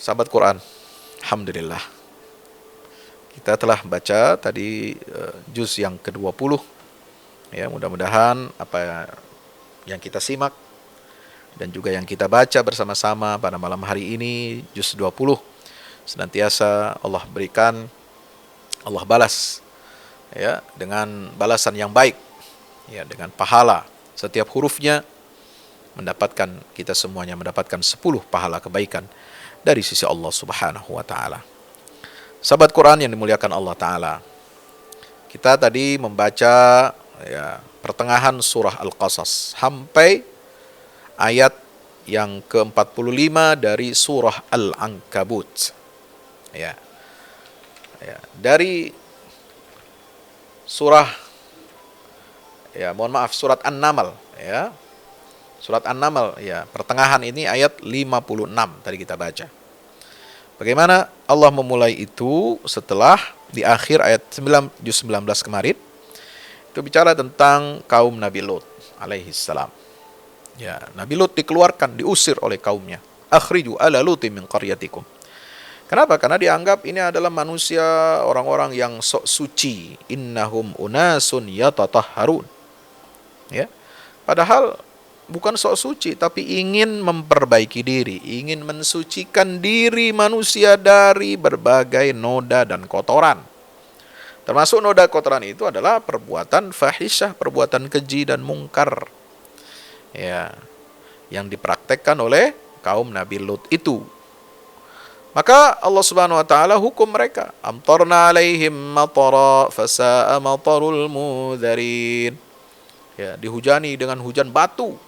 Sahabat Quran, alhamdulillah. Kita telah baca tadi juz yang ke-20. Ya, mudah-mudahan apa yang kita simak dan juga yang kita baca bersama-sama pada malam hari ini, juz 20, senantiasa Allah berikan, Allah balas ya dengan balasan yang baik, ya, dengan pahala setiap hurufnya, mendapatkan, kita semuanya mendapatkan 10 pahala kebaikan dari sisi Allah Subhanahu wa taala. Sahabat Quran yang dimuliakan Allah taala, kita tadi membaca ya pertengahan surah Al-Qasas sampai ayat yang ke-45 dari surah Al-Ankabut. Ya. Ya, dari surah surat An-Naml, ya. Surat An-Naml, ya, pertengahan ini ayat 56 tadi kita baca. Bagaimana Allah memulai itu setelah di akhir ayat 9, juz 19 kemarin, itu bicara tentang kaum Nabi Lut alaihi salam. Ya, Nabi Lut dikeluarkan, diusir oleh kaumnya. Akhriju ala Lutin min qaryatikum. Kenapa? Karena dianggap ini adalah manusia, orang-orang yang sok suci. Innahum unasun yatatahharun. Ya. Padahal bukan sok suci, tapi ingin memperbaiki diri, ingin mensucikan diri manusia dari berbagai noda dan kotoran. Termasuk noda kotoran itu adalah perbuatan fahisyah, perbuatan keji dan mungkar, ya, yang dipraktekkan oleh kaum Nabi Lut itu. Maka Allah Subhanahu wa taala hukum mereka, amtarna alaihim matara fasa'a matarul mudzarin. Ya, dihujani dengan hujan batu.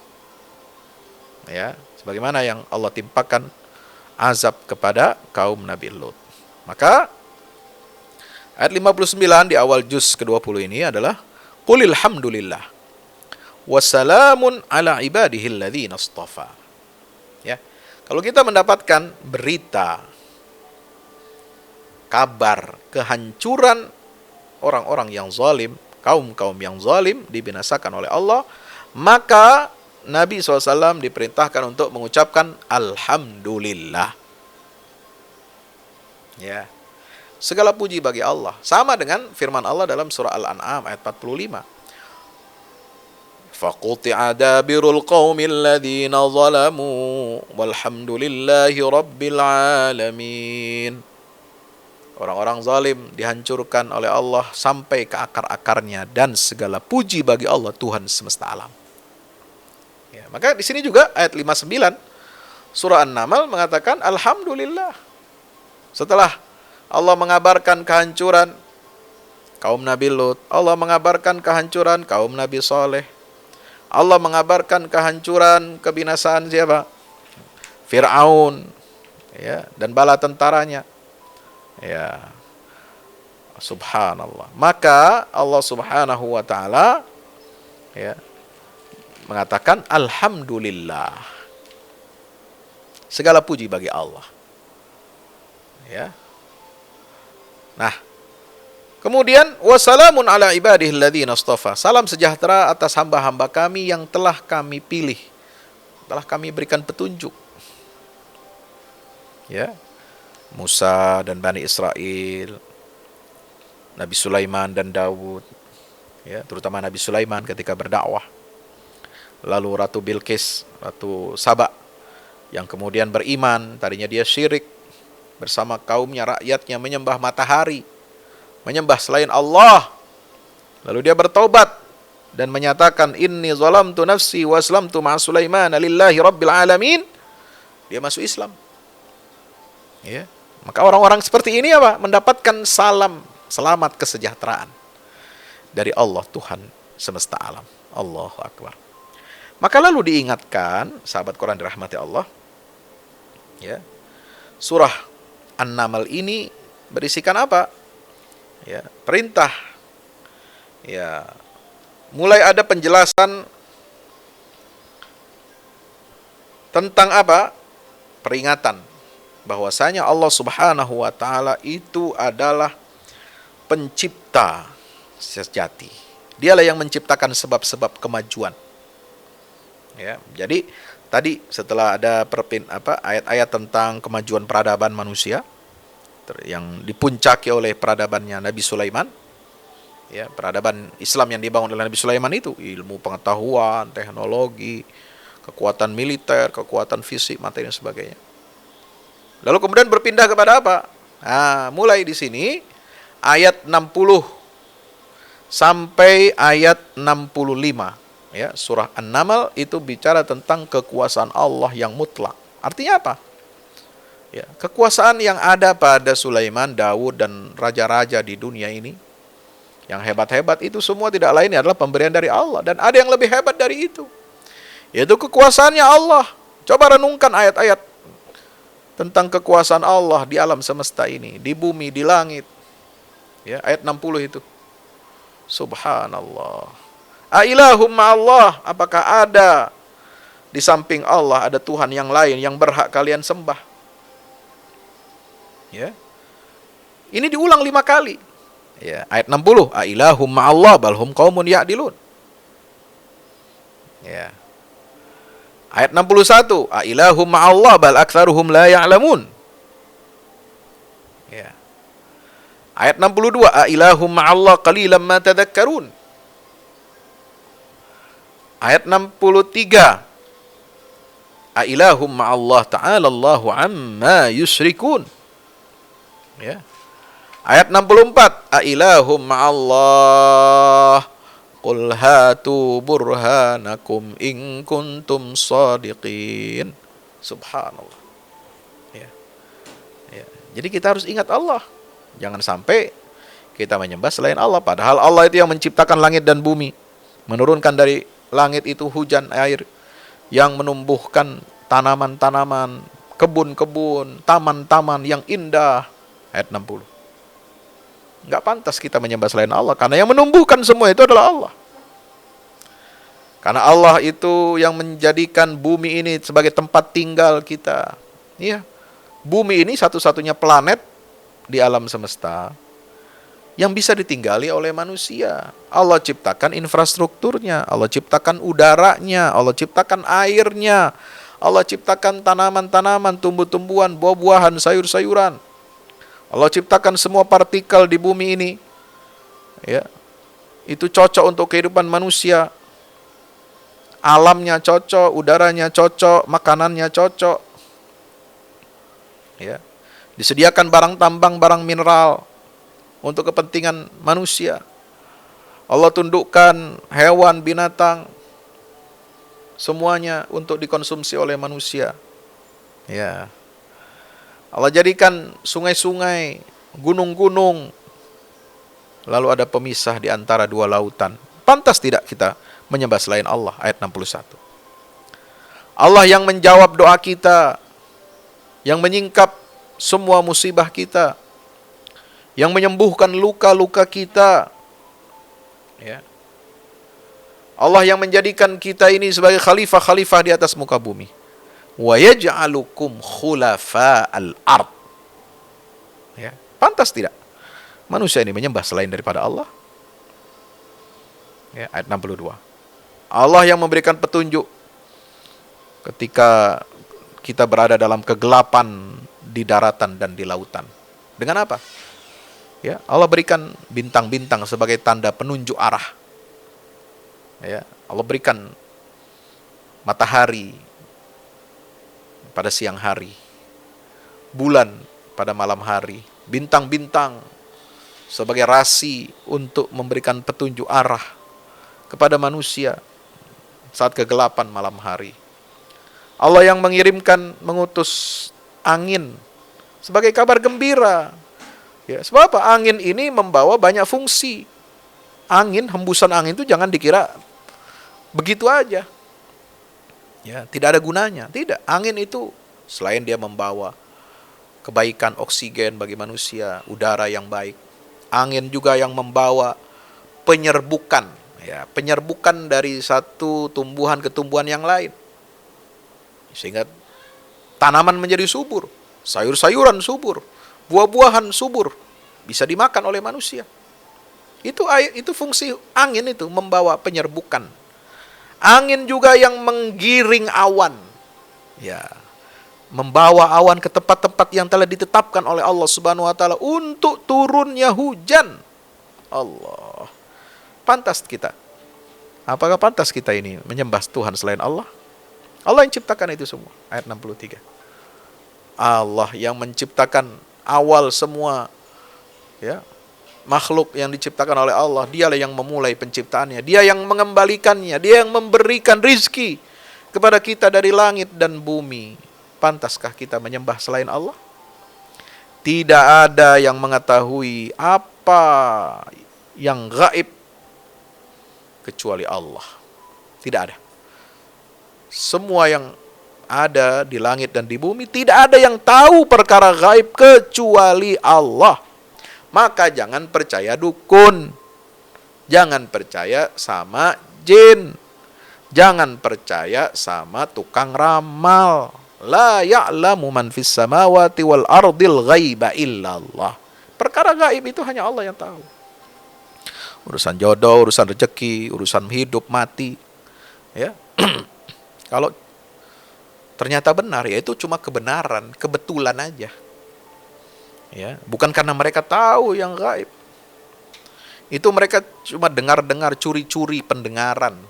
Ya, sebagaimana yang Allah timpakan azab kepada kaum Nabi Lut. Maka ayat 59 di awal juz ke-20 ini adalah qulil hamdulillah wassalamun ala ibadihi alladzina istafa. Ya. Kalau kita mendapatkan berita, kabar kehancuran orang-orang yang zalim, kaum-kaum yang zalim dibinasakan oleh Allah, maka Nabi SAW diperintahkan untuk mengucapkan Alhamdulillah. Ya, segala puji bagi Allah. Sama dengan firman Allah dalam surah Al-An'am ayat 45. Faquti'a dabirul qaumil ladzina zalamu walhamdulillahi rabbil alamin. Orang-orang zalim dihancurkan oleh Allah sampai ke akar-akarnya, dan segala puji bagi Allah Tuhan semesta alam. Ya, maka di sini juga ayat 59 surah An-Naml mengatakan Alhamdulillah. Setelah Allah mengabarkan kehancuran kaum Nabi Lut, Allah mengabarkan kehancuran kaum Nabi Saleh, Allah mengabarkan kehancuran, kebinasaan siapa? Fir'aun, ya, dan bala tentaranya. Ya, subhanallah. Maka Allah Subhanahu wa taala, ya, mengatakan Alhamdulillah. Segala puji bagi Allah. Ya. Nah, kemudian wassalamun ala ibadihi alladzina istafa. Salam sejahtera atas hamba-hamba kami yang telah kami pilih, telah kami berikan petunjuk. Ya. Musa dan Bani Israel, Nabi Sulaiman dan Daud, ya, terutama Nabi Sulaiman ketika berdakwah. Lalu Ratu Bilqis, Ratu Saba, yang kemudian beriman, tadinya dia syirik, bersama kaumnya, rakyatnya menyembah matahari, menyembah selain Allah. Lalu dia bertaubat dan menyatakan inni zalamtu nafsi wa aslamtu ma'a Sulaiman lillahi rabbil alamin. Dia masuk Islam. Ya. Maka orang-orang seperti ini apa? Mendapatkan selamat kesejahteraan dari Allah Tuhan semesta alam. Allahu Akbar. Maka lalu diingatkan, sahabat Quran dirahmati Allah, Ya. Surah An-Naml ini berisikan apa? Ya, perintah. Ya, mulai ada penjelasan tentang apa? Peringatan bahwasanya Allah Subhanahu wa taala itu adalah pencipta sejati. Dialah yang menciptakan sebab-sebab kemajuan. Ya, jadi tadi setelah ada ayat-ayat tentang kemajuan peradaban manusia yang dipuncaki oleh peradabannya Nabi Sulaiman, ya, peradaban Islam yang dibangun oleh Nabi Sulaiman itu ilmu pengetahuan, teknologi, kekuatan militer, kekuatan fisik, materi dan sebagainya. Lalu kemudian berpindah kepada apa? Nah, mulai di sini ayat 60 sampai ayat 65, ya, surah An-Naml itu bicara tentang kekuasaan Allah yang mutlak. Artinya apa? Ya, kekuasaan yang ada pada Sulaiman, Daud dan raja-raja di dunia ini yang hebat-hebat itu semua tidak lain adalah pemberian dari Allah, dan ada yang lebih hebat dari itu, yaitu kekuasaannya Allah. Coba renungkan ayat-ayat tentang kekuasaan Allah di alam semesta ini, di bumi, di langit. Ya, ayat 60 itu. Subhanallah. Ailahum ma'allah, apakah ada di samping Allah ada Tuhan yang lain yang berhak kalian sembah? Ya. Ini diulang 5 kali. Ya, ayat 60, ailahum ma'allah balhum qaumun ya'dilun. Ya. Ayat 61, ailahum ma'allah bal aktsaruhum la ya'lamun. Ya. Ayat 62, ailahum ma'allah qalilan ma tadhakkarun. Ayat 63, ailahum ma'allah ta'ala Allahu amma yusyrikun. Ya. Ayat 64, ailahum ma'allah qul hatu burhanakum in kuntum shadiqin. Subhanallah. Ya. Ya. Jadi kita harus ingat Allah. Jangan sampai kita menyembah selain Allah. Padahal Allah itu yang menciptakan langit dan bumi, menurunkan dari langit itu hujan air, yang menumbuhkan tanaman-tanaman, kebun-kebun, taman-taman yang indah. Ayat 60. Nggak pantas kita menyembah selain Allah, karena yang menumbuhkan semua itu adalah Allah. Karena Allah itu yang menjadikan bumi ini sebagai tempat tinggal kita. Iya. Bumi ini satu-satunya planet di alam semesta yang bisa ditinggali oleh manusia. Allah ciptakan infrastrukturnya, Allah ciptakan udaranya, Allah ciptakan airnya, Allah ciptakan tanaman-tanaman, tumbuh-tumbuhan, buah-buahan, sayur-sayuran. Allah ciptakan semua partikel di bumi ini. Ya. Itu cocok untuk kehidupan manusia. Alamnya cocok, udaranya cocok, makanannya cocok. Ya. Disediakan barang tambang, barang mineral untuk kepentingan manusia. Allah tundukkan hewan, binatang, semuanya untuk dikonsumsi oleh manusia. Ya. Allah jadikan sungai-sungai, gunung-gunung, lalu ada pemisah di antara dua lautan. Pantas tidak kita menyembah selain Allah? Ayat 61. Allah yang menjawab doa kita, yang menyingkap semua musibah kita, yang menyembuhkan luka-luka kita. Ya. Allah yang menjadikan kita ini sebagai khalifah-khalifah di atas muka bumi. Wa yaj'alukum khulafa'al ard. Ya, pantas tidak manusia ini menyembah selain daripada Allah? Ya, ayat 62. Allah yang memberikan petunjuk ketika kita berada dalam kegelapan di daratan dan di lautan. Dengan apa? Ya, Allah berikan bintang-bintang sebagai tanda penunjuk arah. Ya, Allah berikan matahari pada siang hari, bulan pada malam hari, bintang-bintang sebagai rasi untuk memberikan petunjuk arah kepada manusia saat kegelapan malam hari. Allah yang mengutus angin sebagai kabar gembira. Ya, sebab apa? Angin ini membawa banyak fungsi. Angin, hembusan angin itu jangan dikira begitu aja. Ya, tidak ada gunanya. Tidak, angin itu Selain dia membawa kebaikan oksigen bagi manusia, udara yang baik, angin juga yang membawa penyerbukan, ya, penyerbukan dari satu tumbuhan ke tumbuhan yang lain. Sehingga tanaman menjadi subur, sayur-sayuran subur, buah-buahan subur, bisa dimakan oleh manusia. Itu fungsi angin, itu membawa penyerbukan. Angin juga yang menggiring awan. Ya, membawa awan ke tempat-tempat yang telah ditetapkan oleh Allah Subhanahu wa taala untuk turunnya hujan. Allah. Pantas kita. Apakah pantas kita ini menyembah Tuhan selain Allah? Allah yang ciptakan itu semua. Ayat 63. Allah yang menciptakan awal semua, ya, makhluk yang diciptakan oleh Allah. Dialah yang memulai penciptaannya. Dia yang mengembalikannya. Dia yang memberikan rizki kepada kita dari langit dan bumi. Pantaskah kita menyembah selain Allah? Tidak ada yang mengetahui apa yang gaib kecuali Allah. Tidak ada. Semua yang ada di langit dan di bumi, tidak ada yang tahu perkara gaib kecuali Allah. Maka jangan percaya dukun. Jangan percaya sama jin. Jangan percaya sama tukang ramal. La ya'lamu man fis samawati wal ardil ghaiba illallah. Perkara gaib itu hanya Allah yang tahu. Urusan jodoh, urusan rezeki, urusan hidup mati. Ya. Kalau ternyata benar, ya itu cuma kebenaran, kebetulan aja. Ya, bukan karena mereka tahu yang gaib. Itu mereka cuma dengar-dengar, curi-curi pendengaran.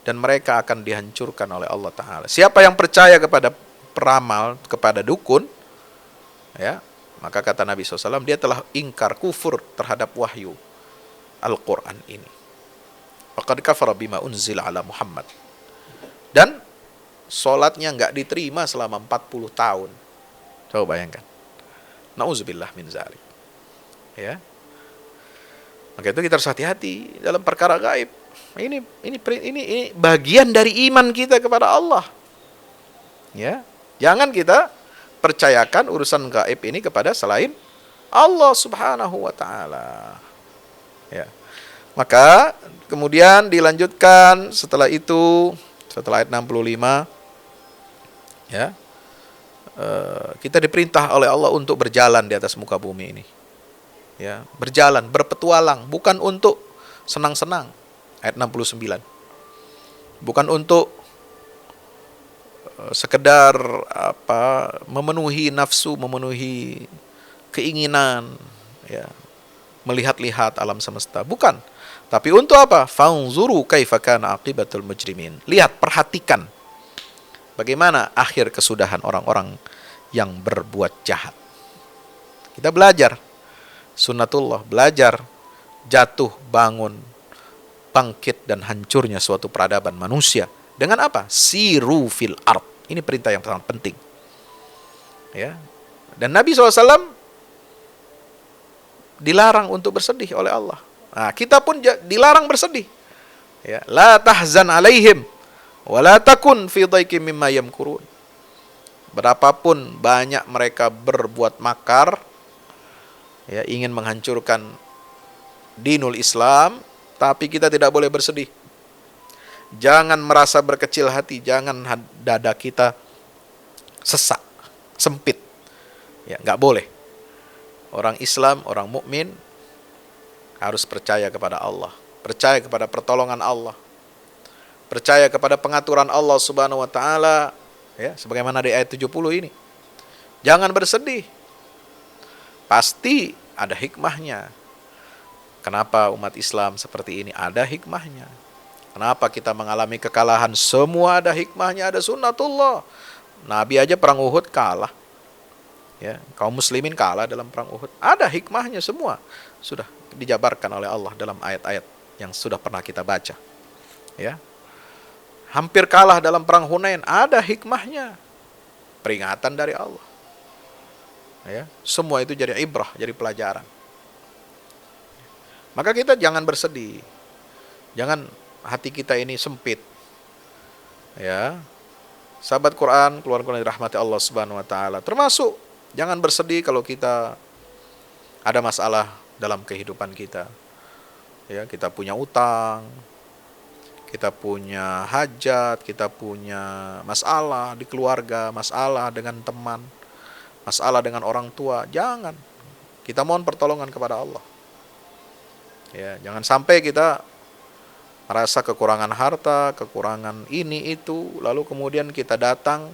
Dan mereka akan dihancurkan oleh Allah Ta'ala. Siapa yang percaya kepada peramal, kepada dukun, ya, maka kata Nabi SAW, dia telah ingkar, kufur terhadap wahyu Al-Quran ini. Faqad kafara bima unzila ala Muhammad. Dan sholatnya nggak diterima selama 40 tahun. Coba bayangkan. Nauzubillah min zalik. Ya. Maka itu kita harus hati-hati dalam perkara gaib. Ini bagian dari iman kita kepada Allah. Ya, jangan kita percayakan urusan gaib ini kepada selain Allah Subhanahu wa taala. Ya. Maka kemudian dilanjutkan setelah itu, setelah ayat 65, ya. Kita diperintah oleh Allah untuk berjalan di atas muka bumi ini. Ya, berjalan, berpetualang, bukan untuk senang-senang. Ayat 69. Bukan untuk sekedar memenuhi nafsu, memenuhi keinginan, ya, melihat-lihat alam semesta, bukan. Tapi untuk apa? Fanzuru kaifa kana aqibatul mujrimin. Lihat, perhatikan bagaimana akhir kesudahan orang-orang yang berbuat jahat. Kita belajar sunnatullah, belajar jatuh, bangun, bangkit dan hancurnya suatu peradaban manusia. Dengan apa? Siru fil ard. Ini perintah yang sangat penting. Ya. Dan Nabi SAW dilarang untuk bersedih oleh Allah. Nah, kita pun dilarang bersedih. Ya. La tahzan alaihim wa la takun fi dhaikim mimma yamkurun. Berapapun banyak mereka berbuat makar, ya, ingin menghancurkan dinul Islam, tapi kita tidak boleh bersedih. Jangan merasa berkecil hati, jangan dada kita sesak, sempit. Ya, nggak boleh. Orang Islam, orang mukmin harus percaya kepada Allah, percaya kepada pertolongan Allah, percaya kepada pengaturan Allah Subhanahu wa taala, ya, sebagaimana di ayat 70 ini. Jangan bersedih. Pasti ada hikmahnya. Kenapa umat Islam seperti ini? Ada hikmahnya. Kenapa kita mengalami kekalahan? Semua ada hikmahnya, ada sunnatullah. Nabi aja perang Uhud kalah. Ya, kaum muslimin kalah dalam perang Uhud. Ada hikmahnya semua. Sudah dijabarkan oleh Allah dalam ayat-ayat yang sudah pernah kita baca. Ya. Hampir kalah dalam perang Hunain, ada hikmahnya. Peringatan dari Allah. Ya, semua itu jadi ibrah, jadi pelajaran. Maka kita jangan bersedih. Jangan hati kita ini sempit. Ya. sahabat Quran, keluarga yang dirahmati Allah Subhanahu wa taala. Termasuk jangan bersedih kalau kita ada masalah dalam kehidupan kita. Ya, kita punya utang, kita punya hajat, kita punya masalah di keluarga, masalah dengan teman, masalah dengan orang tua. Jangan. Kita mohon pertolongan kepada Allah. Ya, jangan sampai kita merasa kekurangan harta, kekurangan ini itu, lalu kemudian kita datang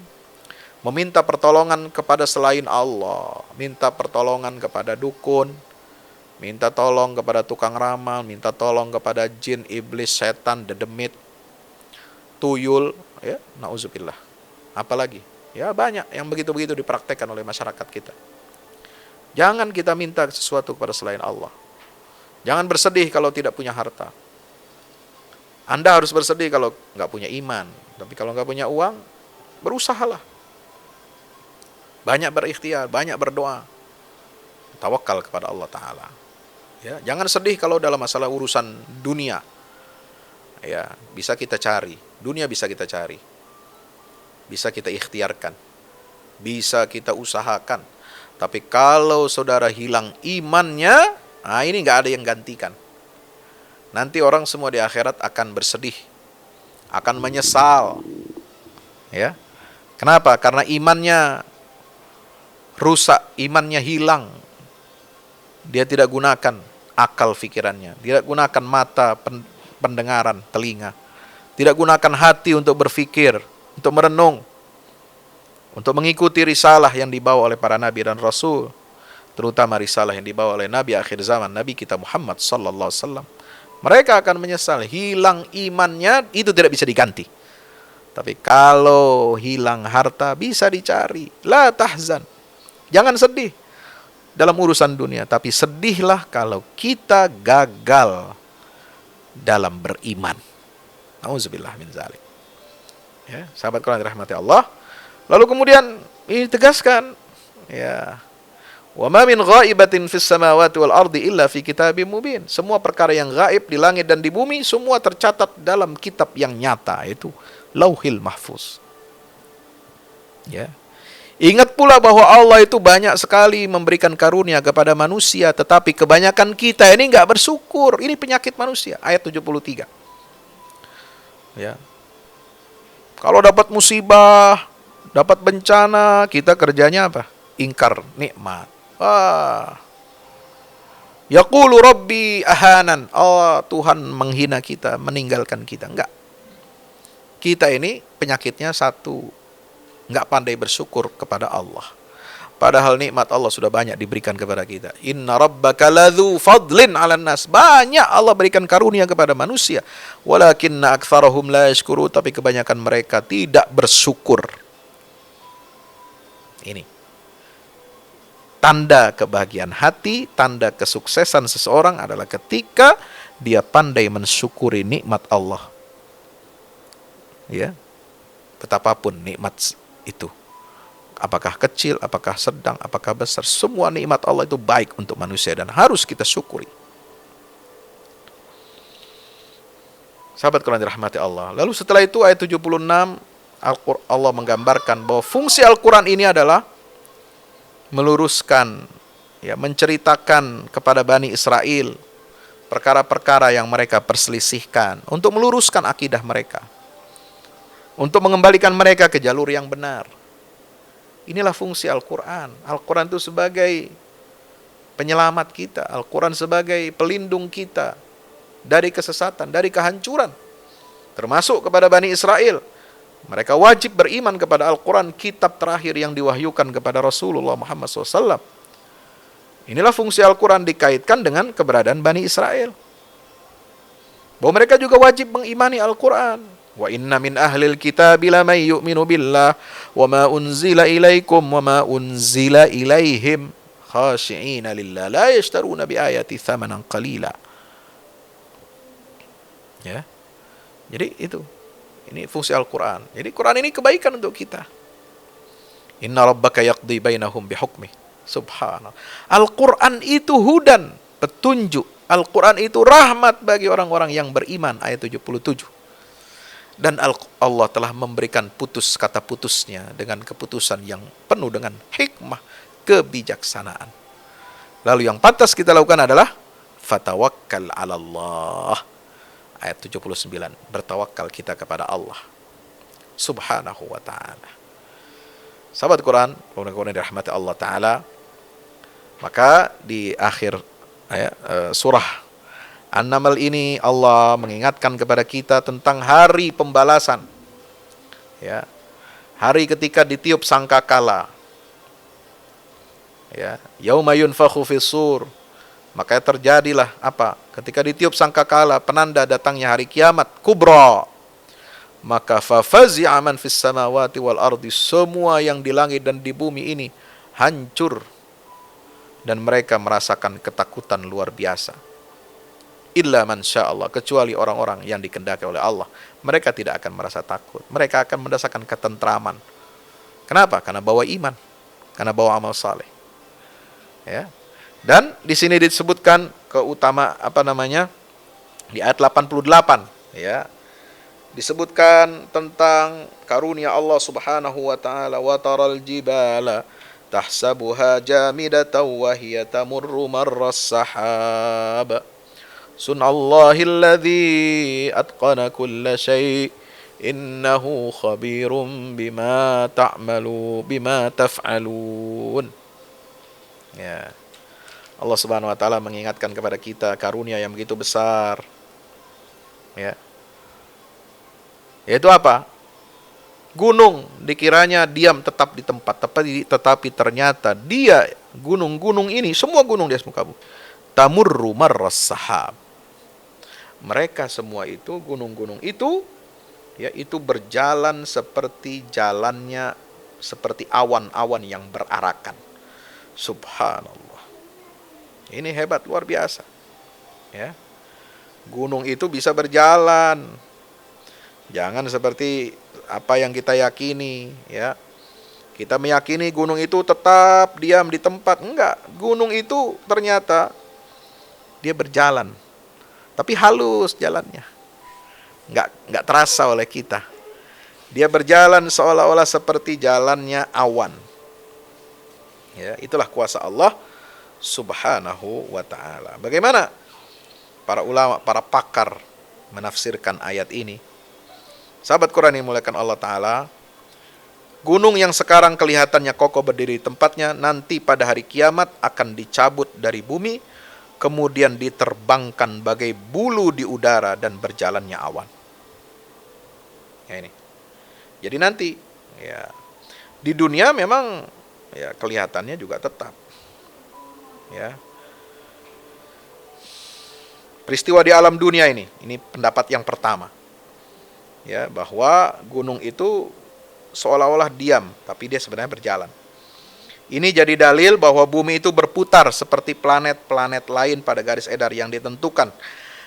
meminta pertolongan kepada selain Allah, minta pertolongan kepada dukun, minta tolong kepada tukang ramal, minta tolong kepada jin, iblis, setan, dedemit, tuyul, ya, nauzubillah. Apalagi, ya banyak yang begitu-begitu dipraktekkan oleh masyarakat kita. Jangan kita minta sesuatu kepada selain Allah. Jangan bersedih kalau tidak punya harta. Anda harus bersedih kalau nggak punya iman. Tapi kalau nggak punya uang, berusahalah. Banyak berikhtiar, banyak berdoa. Tawakal kepada Allah Ta'ala. Ya, jangan sedih kalau dalam masalah urusan dunia. Ya, bisa kita cari. Dunia bisa kita cari. Bisa kita ikhtiarkan. Bisa kita usahakan. Tapi kalau saudara hilang imannya, nah ini nggak ada yang gantikan. Nanti orang semua di akhirat akan bersedih, akan menyesal. Ya, kenapa? Karena imannya rusak, imannya hilang. Dia tidak gunakan akal pikirannya, tidak gunakan mata pendengaran, telinga, tidak gunakan hati untuk berpikir, untuk merenung, untuk mengikuti risalah yang dibawa oleh para nabi dan rasul, terutama risalah yang dibawa oleh nabi akhir zaman, Nabi kita Muhammad sallallahu alaihi wasallam. Mereka akan menyesal, hilang imannya itu tidak bisa diganti. Tapi kalau hilang harta bisa dicari. La tahzan. Jangan sedih dalam urusan dunia, tapi sedihlah kalau kita gagal dalam beriman. Nauzubillah min dzalik. Ya, sahabat Quran dirahmati Allah. Lalu kemudian ini tegaskan, ya, wa ma min ghaibatin fis samawati wal ardi illa fi kitabim mubin. Semua perkara yang gaib di langit dan di bumi semua tercatat dalam kitab yang nyata, yaitu Lauhil Mahfuz. Ya. Ingat pula bahwa Allah itu banyak sekali memberikan karunia kepada manusia, tetapi kebanyakan kita ini enggak bersyukur. Ini penyakit manusia, ayat 73. Ya. Kalau dapat musibah, dapat bencana, kita kerjanya apa? Ingkar nikmat. Yaqulu Rabbi ahanan. Oh, Tuhan menghina kita, meninggalkan kita. Enggak. Kita ini penyakitnya satu, enggak pandai bersyukur kepada Allah. Padahal nikmat Allah sudah banyak diberikan kepada kita. Inna rabbaka ladzu fadlin 'alan nas. Banyak Allah berikan karunia kepada manusia. Walakinna aktsarahum la yashkuru, tapi kebanyakan mereka tidak bersyukur. Ini tanda kebahagiaan hati, tanda kesuksesan seseorang adalah ketika dia pandai mensyukuri nikmat Allah. Ya. Betapapun nikmat itu. Apakah kecil, apakah sedang, apakah besar, semua nikmat Allah itu baik untuk manusia dan harus kita syukuri. Sahabat Quran dirahmati Allah. Lalu setelah itu ayat 76 Allah menggambarkan bahwa fungsi Al-Quran ini adalah meluruskan, ya, menceritakan kepada Bani Israel perkara-perkara yang mereka perselisihkan, untuk meluruskan akidah mereka, untuk mengembalikan mereka ke jalur yang benar. Inilah fungsi Al-Quran. Al-Quran itu sebagai penyelamat kita. Al-Quran sebagai pelindung kita dari kesesatan, dari kehancuran. Termasuk kepada Bani Israel. Mereka wajib beriman kepada Al-Quran, kitab terakhir yang diwahyukan kepada Rasulullah Muhammad SAW. Inilah fungsi Al-Quran dikaitkan dengan keberadaan Bani Israel. Bahwa mereka juga wajib mengimani Al-Quran. Wa inna min ahlil kitabi laman yu'minu billah wa ma unzila ilaikum wa ma unzila ilaihim khashi'ina lillah la yashtaruna bi ayati thamanan qalila. Ya. Jadi itu. Ini fungsi Al-Quran. Jadi Quran ini kebaikan untuk kita. Inna rabbaka yaqdi bainahum bihukmih. Subhanallah. Al-Quran itu hudan, petunjuk. Al-Quran itu rahmat bagi orang-orang yang beriman. Ayat 77. Dan Allah telah memberikan putus kata putusnya dengan keputusan yang penuh dengan hikmah, kebijaksanaan. Lalu yang pantas kita lakukan adalah fatawakkal 'ala Allah. Ayat 79, bertawakal kita kepada Allah Subhanahu wa ta'ala. Sahabat Quran, kemudian dirahmati Allah Ta'ala, maka di akhir surah An-Naml ini Allah mengingatkan kepada kita tentang hari pembalasan. Ya. Hari ketika ditiup sangkakala. Ya, yauma yunfakhu fis-sur. Maka terjadilah apa? Ketika ditiup sangkakala, penanda datangnya hari kiamat kubra. Maka fafazi'a man fis samawati wal ardi, semua yang di langit dan di bumi ini hancur dan mereka merasakan ketakutan luar biasa. Illa man sya'allah, kecuali orang-orang yang dikehendaki oleh Allah. Mereka tidak akan merasa takut. Mereka akan merasakan ketentraman. Kenapa? Karena bawa iman, karena bawa amal saleh. Ya. Dan di sini disebutkan di ayat 88, ya. Disebutkan tentang karunia Allah Subhanahu wa taala, wa taral jibala tahsabuha jamidatan wa hiya tamurru marras sahab. Sunallahil ladzi atqana kulla syai' innahu khabirum bima taf'alun. Ya. Allah Subhanahu wa taala mengingatkan kepada kita karunia yang begitu besar. Ya. Yaitu apa? Gunung dikiranya diam tetap di tempat, tetapi ternyata dia gunung-gunung ini, semua gunung di atas muka bumi, tamurru marras sahab. Mereka semua itu, gunung-gunung itu, ya, itu berjalan seperti jalannya, seperti awan-awan yang berarakan. Subhanallah. Ini hebat, luar biasa. Ya. Gunung itu bisa berjalan. Jangan seperti apa yang kita yakini, ya. Kita meyakini gunung itu tetap diam di tempat. Enggak, gunung itu ternyata dia berjalan. Tapi halus jalannya. Enggak terasa oleh kita. Dia berjalan seolah-olah seperti jalannya awan. Ya, itulah kuasa Allah Subhanahu wa ta'ala. Bagaimana para ulama, para pakar menafsirkan ayat ini? Sahabat Quran yang dimuliakan Allah Ta'ala, gunung yang sekarang kelihatannya kokoh berdiri di tempatnya, nanti pada hari kiamat akan dicabut dari bumi, kemudian diterbangkan bagai bulu di udara dan berjalannya awan. Ya, ini. Jadi nanti, ya, di dunia memang ya kelihatannya juga tetap. Ya. Peristiwa di alam dunia ini pendapat yang pertama. Ya, bahwa gunung itu seolah-olah diam, tapi dia sebenarnya berjalan. Ini jadi dalil bahwa bumi itu berputar seperti planet-planet lain pada garis edar yang ditentukan.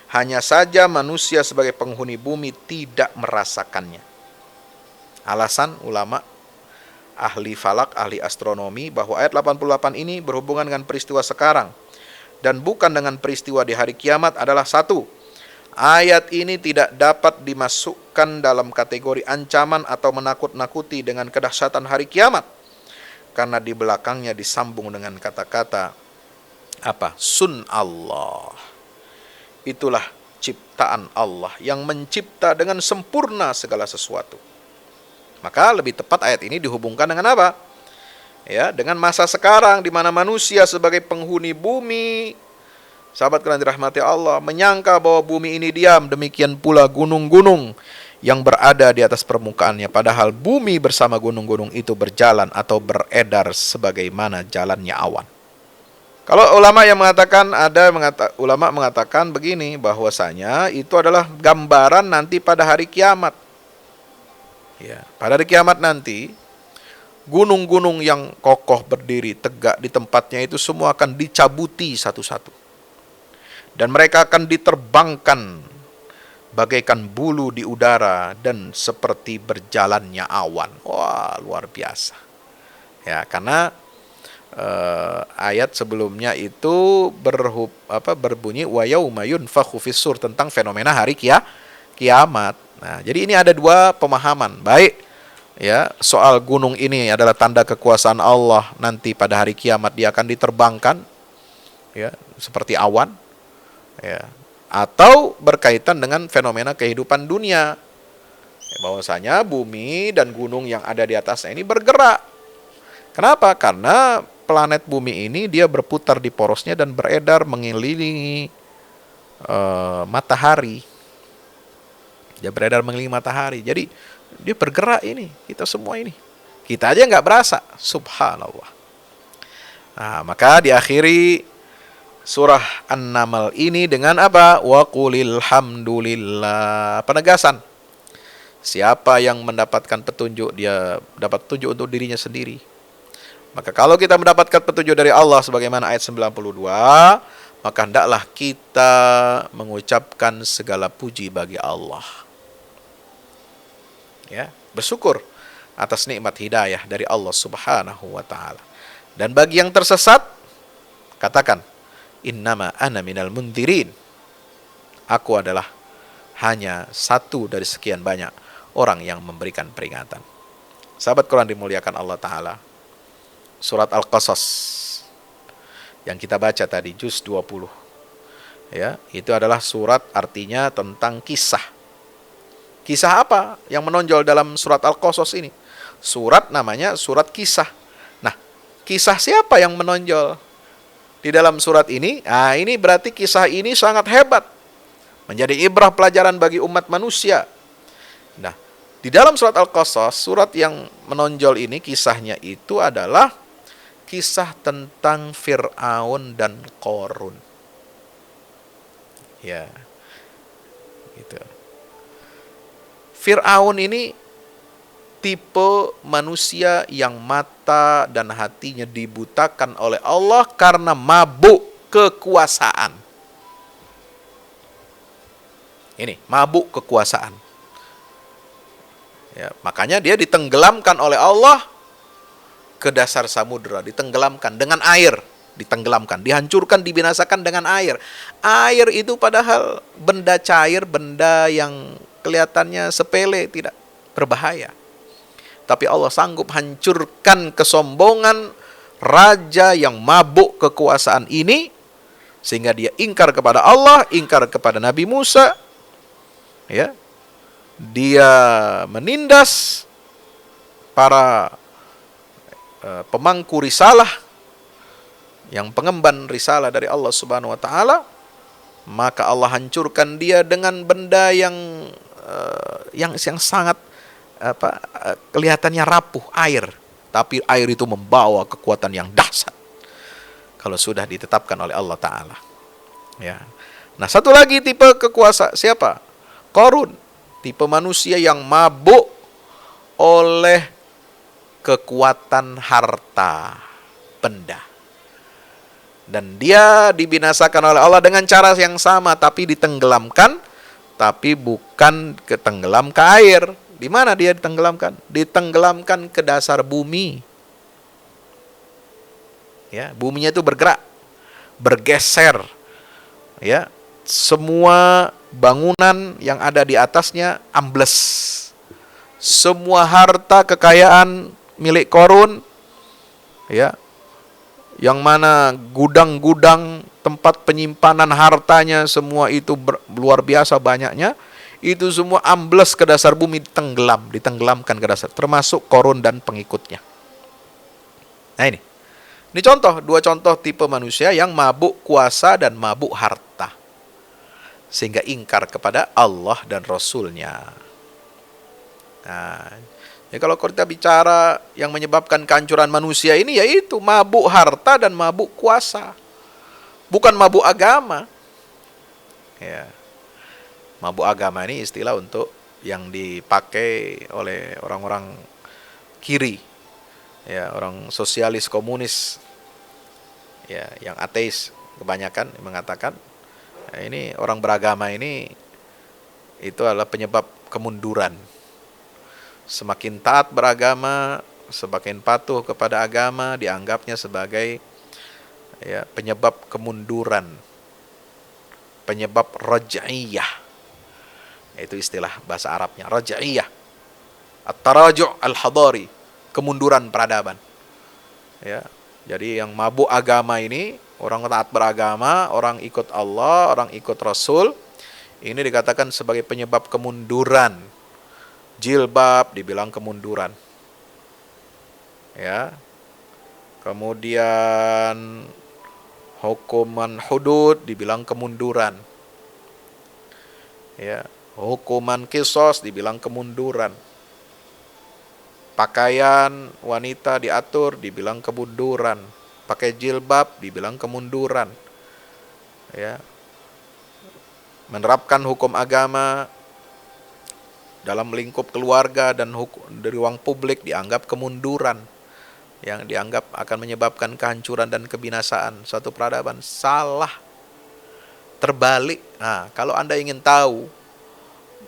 Hanya saja manusia sebagai penghuni bumi tidak merasakannya. Alasan ulama, ahli falak, ahli astronomi, bahwa ayat 88 ini berhubungan dengan peristiwa sekarang dan bukan dengan peristiwa di hari kiamat adalah satu. Ayat ini tidak dapat dimasukkan dalam kategori ancaman atau menakut-nakuti dengan kedahsyatan hari kiamat. Karena di belakangnya disambung dengan kata-kata apa? Sun Allah. Itulah ciptaan Allah yang mencipta dengan sempurna segala sesuatu. Maka lebih tepat ayat ini dihubungkan dengan apa? Ya, dengan masa sekarang di mana manusia sebagai penghuni bumi, sahabat kalian dirahmati Allah, menyangka bahwa bumi ini diam, demikian pula gunung-gunung yang berada di atas permukaannya, padahal bumi bersama gunung-gunung itu berjalan atau beredar sebagaimana jalannya awan. Kalau ulama yang mengatakan, ulama mengatakan begini, bahwasanya itu adalah gambaran nanti pada hari kiamat. Ya, pada hari kiamat nanti, gunung-gunung yang kokoh berdiri tegak di tempatnya itu semua akan dicabuti satu-satu. Dan mereka akan diterbangkan bagaikan bulu di udara dan seperti berjalannya awan. Wah, luar biasa. Ya, karena ayat sebelumnya itu berbunyi wa yauma yunfakhu fis-sur tentang fenomena hari kiamat. Nah, jadi ini ada dua pemahaman. Baik, ya, soal gunung ini adalah tanda kekuasaan Allah, nanti pada hari kiamat dia akan diterbangkan, ya, seperti awan, ya, atau berkaitan dengan fenomena kehidupan dunia, ya, bahwasanya bumi dan gunung yang ada di atasnya ini bergerak. Kenapa? Karena planet bumi ini dia berputar di porosnya dan beredar mengelilingi matahari. Dia beredar mengelilingi matahari. Jadi dia bergerak ini, kita semua ini. Kita aja nggak berasa, subhanallah. Nah, maka diakhiri surah An-Naml ini dengan apa? Wa qulil hamdulillah. Penegasan. Siapa yang mendapatkan petunjuk, dia dapat petunjuk untuk dirinya sendiri. Maka kalau kita mendapatkan petunjuk dari Allah sebagaimana ayat 92, maka hendaklah kita mengucapkan segala puji bagi Allah. Ya, bersyukur atas nikmat hidayah dari Allah Subhanahu wa taala. Dan bagi yang tersesat, katakan, innama ana minal mundirin. Aku adalah hanya satu dari sekian banyak orang yang memberikan peringatan. Sahabat Quran dimuliakan Allah taala. Surat Al-Qasas yang kita baca tadi, juz 20. Ya, itu adalah surat artinya tentang kisah. Kisah apa yang menonjol dalam surat Al-Qasas ini? Surat namanya surat kisah. Nah, kisah siapa yang menonjol di dalam surat ini? Nah, ini berarti kisah ini sangat hebat. Menjadi ibrah pelajaran bagi umat manusia. Nah, di dalam surat Al-Qasas, surat yang menonjol ini kisahnya itu adalah kisah tentang Fir'aun dan Qarun. Ya, gitu. Fir'aun ini tipe manusia yang mata dan hatinya dibutakan oleh Allah karena mabuk kekuasaan. Ini, mabuk kekuasaan. Ya, makanya dia ditenggelamkan oleh Allah ke dasar samudera, ditenggelamkan dengan air, ditenggelamkan, dihancurkan, dibinasakan dengan air. Air itu padahal benda cair, benda yang kelihatannya sepele, tidak berbahaya. Tapi Allah sanggup hancurkan kesombongan raja yang mabuk kekuasaan ini, sehingga dia ingkar kepada Allah, ingkar kepada Nabi Musa. Ya, dia menindas para pemangku risalah, yang pengemban risalah dari Allah Subhanahu wa taala, maka Allah hancurkan dia dengan benda yang sangat kelihatannya rapuh, air, tapi air itu membawa kekuatan yang dahsyat kalau sudah ditetapkan oleh Allah taala. Ya. Nah, satu lagi tipe kekuasa siapa? Qarun, tipe manusia yang mabuk oleh kekuatan harta benda. Dan dia dibinasakan oleh Allah dengan cara yang sama, tapi ditenggelamkan, tapi bukan ketenggelam ke air. Di mana dia ditenggelamkan? Ditenggelamkan ke dasar bumi. Ya, buminya itu bergerak, bergeser. Ya, semua bangunan yang ada di atasnya ambles. Semua harta kekayaan milik Qarun, ya, yang mana gudang-gudang tempat penyimpanan hartanya semua itu luar biasa banyaknya, itu semua ambles ke dasar bumi, ditenggelamkan ke dasar, termasuk Qarun dan pengikutnya. Nah, ini contoh, dua contoh tipe manusia yang mabuk kuasa dan mabuk harta, sehingga ingkar kepada Allah dan Rasulnya. Nah, ya, kalau kita bicara yang menyebabkan kehancuran manusia ini, yaitu mabuk harta dan mabuk kuasa, bukan mabuk agama. Ya, mabuk agama ini istilah untuk yang dipakai oleh orang-orang kiri, ya, orang sosialis komunis, ya, yang ateis kebanyakan mengatakan, ya, ini orang beragama ini itu adalah penyebab kemunduran. Semakin taat beragama, semakin patuh kepada agama, dianggapnya sebagai, ya, penyebab kemunduran, penyebab raj'iyah. Yaitu istilah bahasa Arabnya raj'iyah. At-taraju' al-hadari, kemunduran peradaban. Ya. Jadi yang mabuk agama ini, orang taat beragama, orang ikut Allah, orang ikut Rasul, ini dikatakan sebagai penyebab kemunduran. Jilbab dibilang kemunduran. Ya. Kemudian hukuman hudud dibilang kemunduran. Ya, hukuman kisos dibilang kemunduran. Pakaian wanita diatur dibilang kemunduran. Pakai jilbab dibilang kemunduran. Ya. Menerapkan hukum agama dalam lingkup keluarga dan di ruang publik dianggap kemunduran, yang dianggap akan menyebabkan kehancuran dan kebinasaan suatu peradaban. Salah. Terbalik. Nah, kalau Anda ingin tahu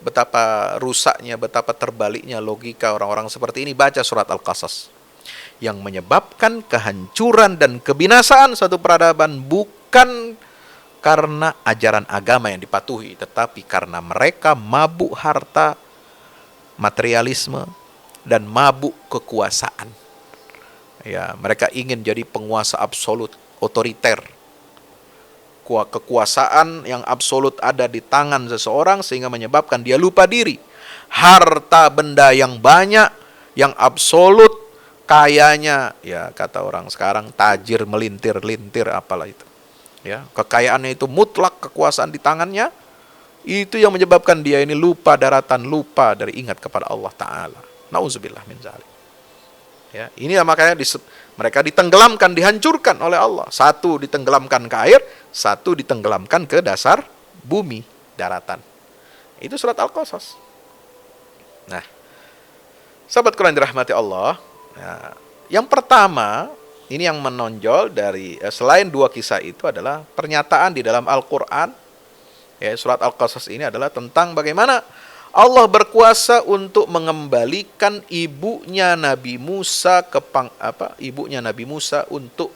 betapa rusaknya, betapa terbaliknya logika orang-orang seperti ini, baca surat Al-Qasas. Yang menyebabkan kehancuran dan kebinasaan suatu peradaban bukan karena ajaran agama yang dipatuhi, tetapi karena mereka mabuk harta, materialisme, dan mabuk kekuasaan. Ya, mereka ingin jadi penguasa absolut, otoriter. Kekuasaan yang absolut ada di tangan seseorang sehingga menyebabkan dia lupa diri. Harta benda yang banyak, yang absolut, kayanya, ya kata orang sekarang, tajir melintir-lintir apalah itu. Ya, kekayaannya itu mutlak, kekuasaan di tangannya, itu yang menyebabkan dia ini lupa daratan, lupa dari ingat kepada Allah Ta'ala. Nauzubillah min dzalik. Ya, ini makanya mereka ditenggelamkan, dihancurkan oleh Allah. Satu ditenggelamkan ke air, satu ditenggelamkan ke dasar bumi, daratan. Itu surat Al-Qasas. Nah, sahabat Quran dirahmati Allah. Nah, yang pertama, ini yang menonjol dari selain dua kisah itu adalah pernyataan di dalam Al-Quran. Ya, surat Al-Qasas ini adalah tentang bagaimana Allah berkuasa untuk mengembalikan ibunya Nabi Musa ibunya Nabi Musa untuk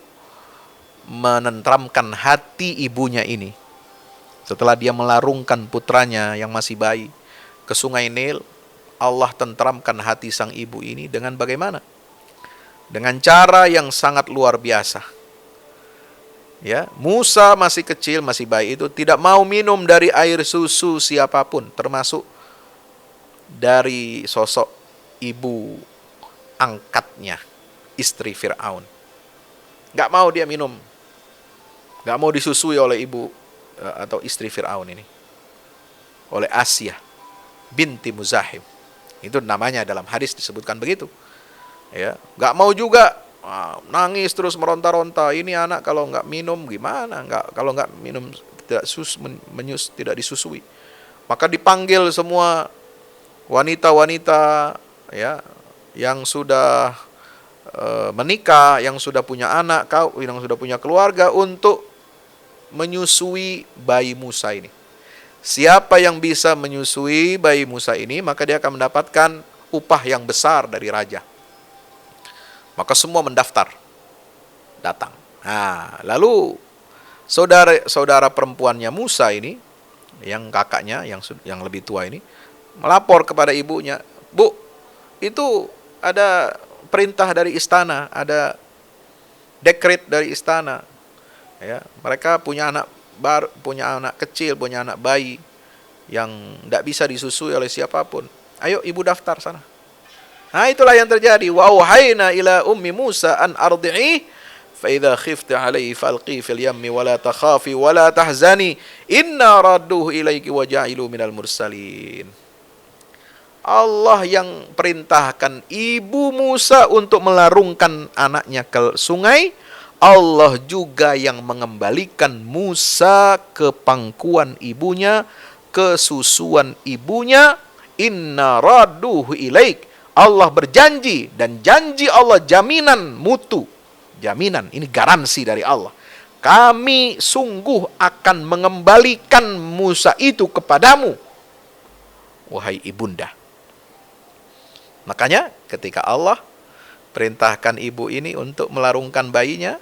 menenteramkan hati ibunya ini. Setelah dia melarungkan putranya yang masih bayi ke Sungai Nil, Allah tenteramkan hati sang ibu ini dengan bagaimana? Dengan cara yang sangat luar biasa. Ya, Musa masih kecil, masih bayi itu tidak mau minum dari air susu siapapun, termasuk dari sosok ibu angkatnya, istri Fir'aun. Gak mau dia minum, gak mau disusui oleh ibu atau istri Fir'aun ini, oleh Asia binti Muzahim. Itu namanya dalam hadis disebutkan begitu. Ya, gak mau juga, nangis terus meronta-ronta. Ini anak kalau nggak minum gimana? Kalau nggak minum tidak disusui. Maka dipanggil semua wanita-wanita, ya, yang sudah menikah, yang sudah punya anak, yang sudah punya keluarga, untuk menyusui bayi Musa ini. Siapa yang bisa menyusui bayi Musa ini, maka dia akan mendapatkan upah yang besar dari raja. Maka semua mendaftar, datang. Nah, lalu saudara perempuannya Musa ini, yang kakaknya, yang lebih tua ini, melapor kepada ibunya, "Bu, itu ada perintah dari istana, ada dekret dari istana. Ya, mereka punya anak kecil, punya anak bayi yang tidak bisa disusui oleh siapapun. Ayo ibu daftar sana." Nah, itulah yang terjadi. Wa auhayna ila ummi Musa an ardi'i fa idza khifti 'alaihi falqi fil yammi wa la takhafi wa la tahzani inna radduhu ilaiki wa ja'ilu minal mursalin. Allah yang perintahkan ibu Musa untuk melarungkan anaknya ke sungai. Allah juga yang mengembalikan Musa ke pangkuan ibunya, ke susuan ibunya. Inna radduhu ilaik. Allah berjanji, dan janji Allah jaminan mutu. Jaminan, ini garansi dari Allah. Kami sungguh akan mengembalikan Musa itu kepadamu, wahai ibunda. Makanya ketika Allah perintahkan ibu ini untuk melarungkan bayinya,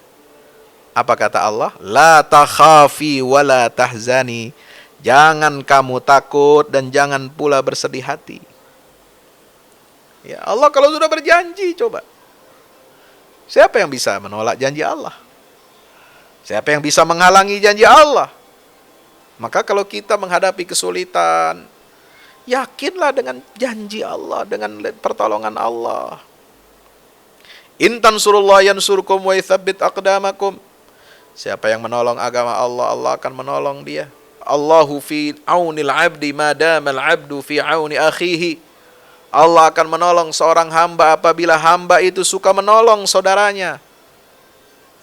apa kata Allah? La takhafi wa la tahzani. Jangan kamu takut dan jangan pula bersedih hati. Ya, Allah kalau sudah berjanji, coba. Siapa yang bisa menolak janji Allah? Siapa yang bisa menghalangi janji Allah? Maka kalau kita menghadapi kesulitan, yakinlah dengan janji Allah, dengan pertolongan Allah. In tansurullah yansurkum wa yuthabbit aqdamakum. Siapa yang menolong agama Allah, Allah akan menolong dia. Allahu fi aunil abdi madamal abdu fi auni akhihi. Allah akan menolong seorang hamba apabila hamba itu suka menolong saudaranya.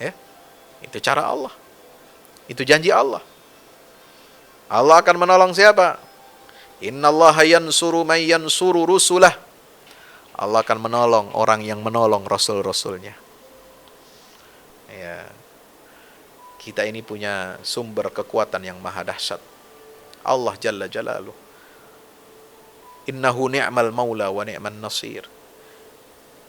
Ya, itu cara Allah. Itu janji Allah. Allah akan menolong siapa? Innallaha yansuru man yansuru rusulah. Allah akan menolong orang yang menolong rasul-rasulnya. Ya. Kita ini punya sumber kekuatan yang maha dahsyat. Allah Jalla Jalaluh. Innahu ni'mal maula wa ni'man nasir.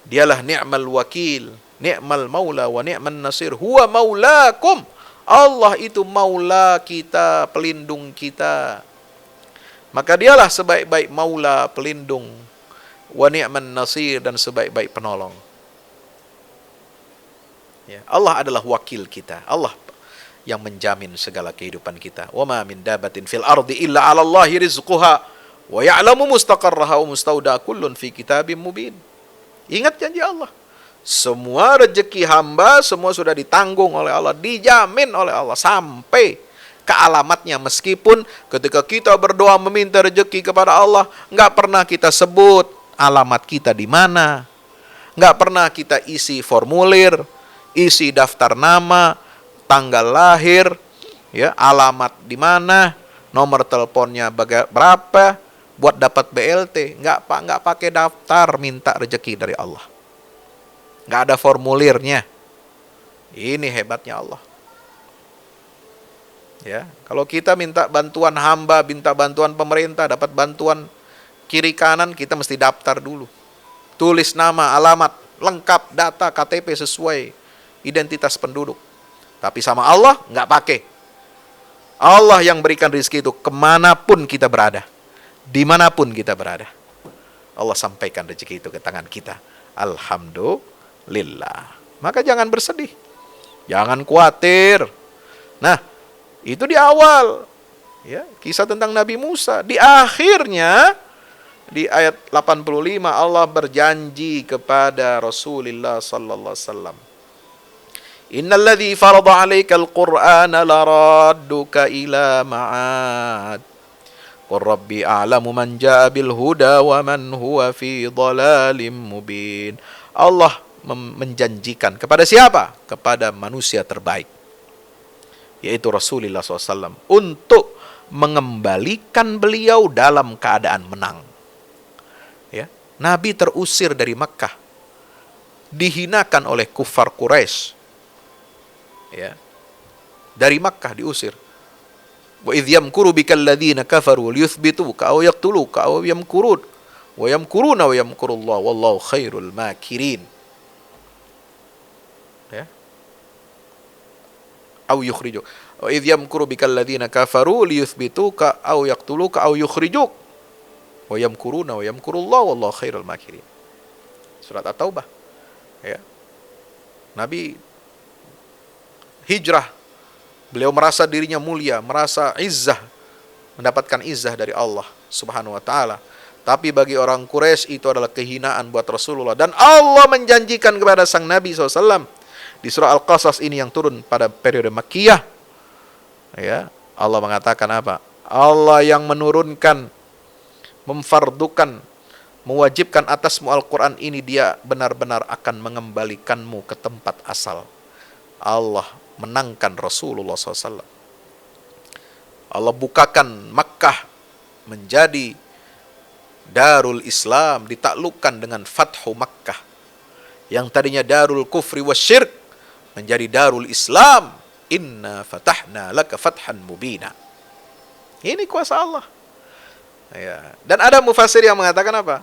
Dialah ni'mal wakil, ni'mal maula wa ni'man nasir. Huwa maulakum. Allah itu maula kita, pelindung kita. Maka dialah sebaik-baik maula, pelindung, wa ni'man nasir, dan sebaik-baik penolong. Ya, Allah adalah wakil kita. Allah yang menjamin segala kehidupan kita. Wa ma min dabatin fil ardi illa 'ala Allahi rizquha wa ya'lamu mustaqarraha wa mustauda kullun fi kitabim mubin. Ingat janji Allah. Semua rezeki hamba semua sudah ditanggung oleh Allah, dijamin oleh Allah sampai ke alamatnya. Meskipun ketika kita berdoa meminta rezeki kepada Allah, nggak pernah kita sebut alamat kita di mana, nggak pernah kita isi formulir, isi daftar nama, tanggal lahir, ya, alamat di mana, nomor teleponnya berapa, buat dapat BLT, nggak pakai daftar minta rezeki dari Allah, nggak ada formulirnya. Ini hebatnya Allah. Ya, kalau kita minta bantuan hamba, minta bantuan pemerintah, dapat bantuan kiri kanan, kita mesti daftar dulu, tulis nama, alamat, lengkap, data KTP sesuai identitas penduduk. Tapi sama Allah nggak pakai. Allah yang berikan rezeki itu kemanapun kita berada, dimanapun kita berada, Allah sampaikan rezeki itu ke tangan kita. Alhamdulillah. Maka jangan bersedih, jangan khawatir. Nah, itu di awal, ya, kisah tentang Nabi Musa. Di akhirnya, di ayat 85, Allah berjanji kepada Rasulullah sallallahu alaihi wasallam, Innalladzi farada 'alaikal Qur'ana laradduka ila ma'ad. Qur rabbi a'lamu man jaa'a bil huda wa man huwa fi dhalalim mubin. Allah menjanjikan kepada siapa? Kepada manusia terbaik, yaitu Rasulullah SAW, untuk mengembalikan beliau dalam keadaan menang. Ya, Nabi terusir dari Makkah, dihinakan oleh kufar Quraisy. Ya, dari Makkah diusir. Wa idh yamkuru bikal ladzina kafaru liyuthbituka aw yaqtuluka aw yamkurun wa yamkuruna wa yamkurullah wallahu khairul makirin. Ya. Aw yukhrijuk. Wa idh yamkuru bikal ladzina kafaru liyuthbituka aw yaqtuluka aw yukhrijuk wa yamkuruna wa yamkurullah wallahu khairul makirin. Surat At-Taubah. Ya. Nabi hijrah, beliau merasa dirinya mulia, merasa izzah, mendapatkan izzah dari Allah Subhanahu wa taala. Tapi bagi orang Quraisy itu adalah kehinaan buat Rasulullah, dan Allah menjanjikan kepada sang Nabi SAW di surah Al-Qasas ini yang turun pada periode Makkiyah. Ya, Allah mengatakan apa? Allah yang menurunkan, memfardukan, mewajibkan atasmu Al-Quran ini, dia benar-benar akan mengembalikanmu ke tempat asal. Allah menangkan Rasulullah SAW. Allah bukakan Makkah menjadi Darul Islam, ditaklukkan dengan Fathu Makkah. Yang tadinya Darul Kufri Wasyirk menjadi Darul Islam. Inna fatahna laka fathan mubina. Ini kuasa Allah. Ya. Dan ada mufassir yang mengatakan apa?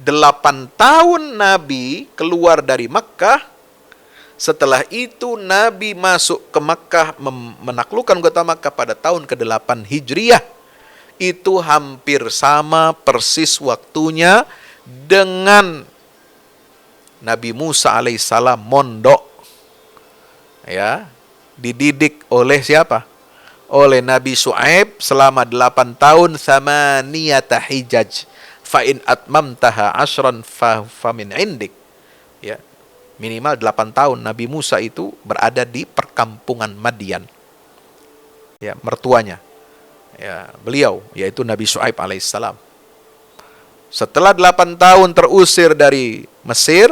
8 tahun Nabi keluar dari Makkah Setelah itu Nabi masuk ke Makkah, menaklukkan kota Makkah pada tahun ke-8 Hijriah. Itu hampir sama persis waktunya dengan Nabi Musa alaihissalam mondok. Ya, dididik oleh siapa? Oleh Nabi Syuaib selama 8 tahun, samaniyata hijaj. Fa in atmamtaha asyran fa min indik. Ya, minimal 8 tahun Nabi Musa itu berada di perkampungan Madian. Ya, mertuanya. Ya, beliau yaitu Nabi Syuaib alaihissalam. Setelah 8 tahun terusir dari Mesir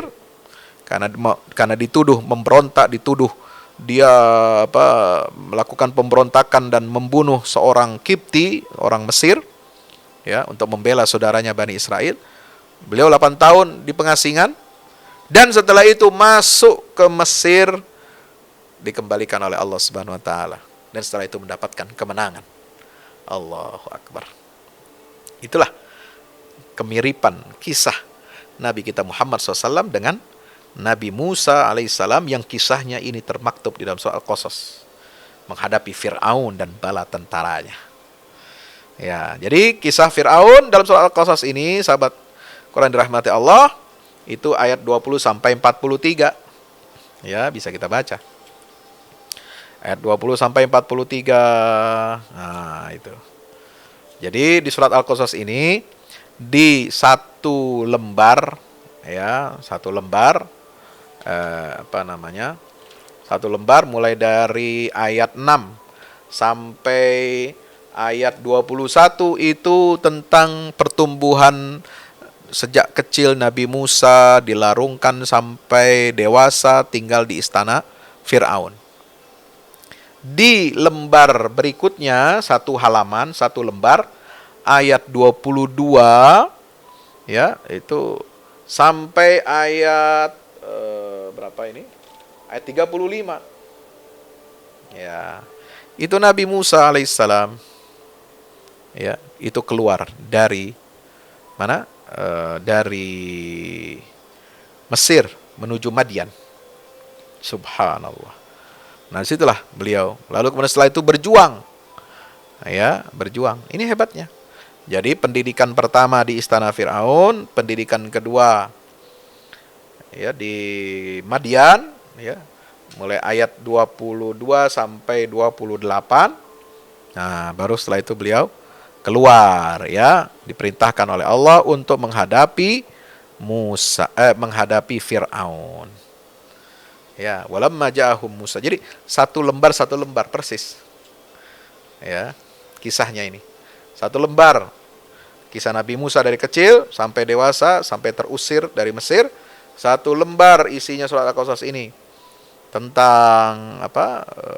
karena dituduh memberontak, dituduh dia melakukan pemberontakan dan membunuh seorang Kipti, orang Mesir, ya, untuk membela saudaranya Bani Israel. Beliau 8 tahun di pengasingan. Dan setelah itu masuk ke Mesir, dikembalikan oleh Allah Subhanahu wa taala, dan setelah itu mendapatkan kemenangan. Allahu Akbar. Itulah kemiripan kisah Nabi kita Muhammad SAW dengan Nabi Musa alaihissalam, yang kisahnya ini termaktub di dalam surah Al-Qasas, menghadapi Fir'aun dan bala tentaranya. Ya, jadi kisah Fir'aun dalam surah Al-Qasas ini, sahabat Quran dirahmati Allah, itu ayat 20 sampai 43. Ya, bisa kita baca. Ayat 20 sampai 43. Nah, itu. Jadi di surat Al-Qasas ini di satu lembar, ya, satu lembar satu lembar mulai dari ayat 6 sampai ayat 21 itu tentang pertumbuhan sejak kecil Nabi Musa, dilarungkan sampai dewasa tinggal di istana Fir'aun. Di lembar berikutnya, satu halaman, satu lembar, ayat 22, ya, itu sampai ayat berapa ini? Ayat 35. Ya. Itu Nabi Musa alaihissalam, ya, itu keluar dari mana? Dari Mesir menuju Madian. Subhanallah. Nah, situlah beliau. Lalu kemudian setelah itu berjuang. Ya, berjuang. Ini hebatnya. Jadi pendidikan pertama di istana Fir'aun, pendidikan kedua ya di Madian, ya, mulai ayat 22 sampai 28. Nah, baru setelah itu beliau keluar, ya, diperintahkan oleh Allah untuk menghadapi menghadapi Fir'aun. Ya, walamma ja'ahum Musa. Jadi satu lembar persis. Ya, kisahnya ini. Satu lembar. Kisah Nabi Musa dari kecil sampai dewasa, sampai terusir dari Mesir. Satu lembar isinya surat Al-Qasas ini tentang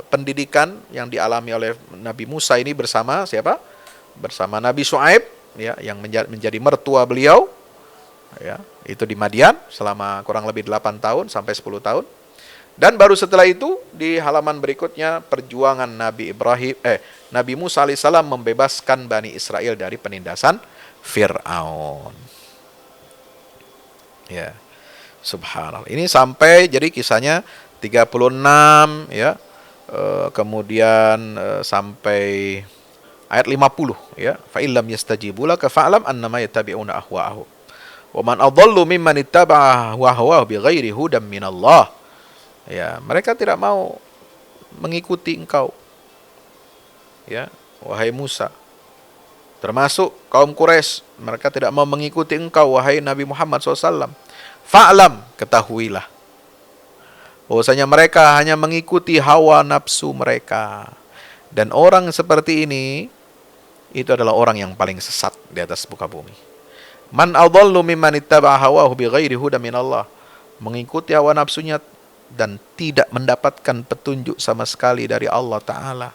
pendidikan yang dialami oleh Nabi Musa ini bersama siapa? Bersama Nabi Syuaib, ya, yang menjadi mertua beliau, ya, itu di Madian selama kurang lebih 8 tahun sampai 10 tahun. Dan baru setelah itu di halaman berikutnya perjuangan Nabi Musa alaihissalam membebaskan Bani Israel dari penindasan Fir'aun. Ya. Subhanallah. Ini sampai jadi kisahnya 36, ya. Kemudian sampai ayat 50, ya. Fa illam yastajibu laka fa'lam annama yattabi'una ahwa'ahum. Wa man adallu mimman ittaba'a hawahu bighairi hudan minallah. Ya, mereka tidak mau mengikuti engkau. Ya, wahai Musa. Termasuk kaum Quraisy, mereka tidak mau mengikuti engkau wahai Nabi Muhammad SAW. Fa'lam, ketahuilah bahwasanya mereka hanya mengikuti hawa nafsu mereka. Dan orang seperti ini itu adalah orang yang paling sesat di atas muka bumi. Man adallu mimman ittaba'a hawahu bighairi hudan minallah. Mengikuti hawa nafsunya dan tidak mendapatkan petunjuk sama sekali dari Allah Ta'ala.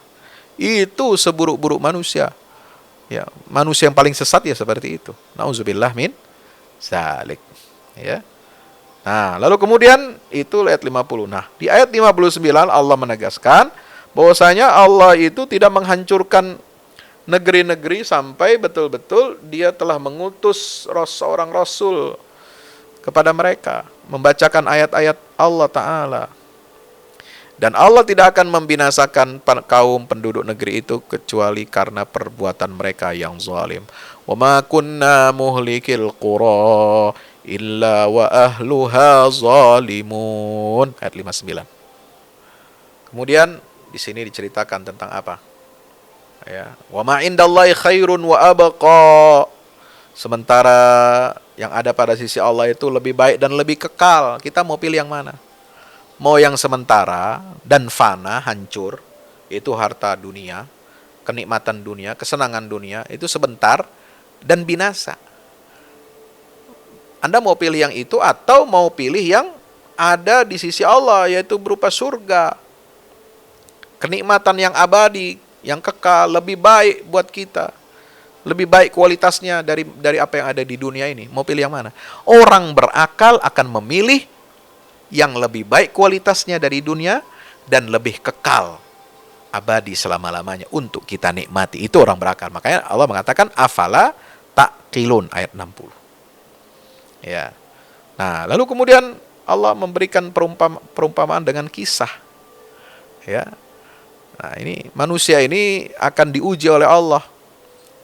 Itu seburuk-buruk manusia. Ya, manusia yang paling sesat ya seperti itu. Nauzubillah min zalik. Ya. Nah, lalu kemudian itu ayat 50. Nah, di ayat 59 Allah menegaskan bahwasanya Allah itu tidak menghancurkan negeri-negeri sampai betul-betul dia telah mengutus seorang rasul kepada mereka, membacakan ayat-ayat Allah Ta'ala. Dan Allah tidak akan membinasakan kaum penduduk negeri itu kecuali karena perbuatan mereka yang zalim. Wa ma kunna muhlikil qura illa wa ahluha zalimun. Ayat 59. Kemudian di sini diceritakan tentang apa? Ya, wa ma indallahi khairun wa abqa. Sementara yang ada pada sisi Allah itu lebih baik dan lebih kekal. Kita mau pilih yang mana? Mau yang sementara dan fana, hancur, itu harta dunia, kenikmatan dunia, kesenangan dunia, itu sebentar dan binasa. Anda mau pilih yang itu atau mau pilih yang ada di sisi Allah, yaitu berupa surga. Kenikmatan yang abadi, yang kekal, lebih baik buat kita. Lebih baik kualitasnya dari apa yang ada di dunia ini. Mau pilih yang mana? Orang berakal akan memilih yang lebih baik kualitasnya dari dunia dan lebih kekal abadi selama-lamanya untuk kita nikmati. Itu orang berakal. Makanya Allah mengatakan afala taqilun ayat 60. Ya. Nah, lalu kemudian Allah memberikan perumpamaan dengan kisah. Ya. Nah, ini manusia ini akan diuji oleh Allah.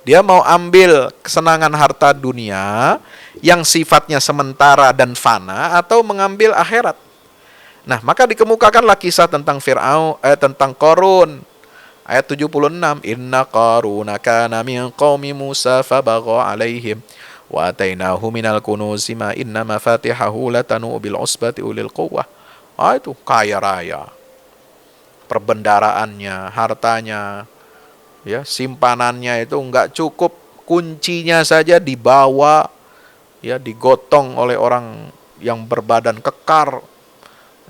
Dia mau ambil kesenangan harta dunia yang sifatnya sementara dan fana atau mengambil akhirat. Nah, maka dikemukakanlah kisah tentang tentang Qarun. Ayat 76, Inna Qaruna kana min qaumi Musa fabagha alaihim wa atainahu minal kunuzi ma inna mafatihahu latanu bil usbati ulil quwwah. Itu kaya raya. Perbendaraannya, hartanya, ya, simpanannya itu enggak cukup, kuncinya saja dibawa, ya, digotong oleh orang yang berbadan kekar,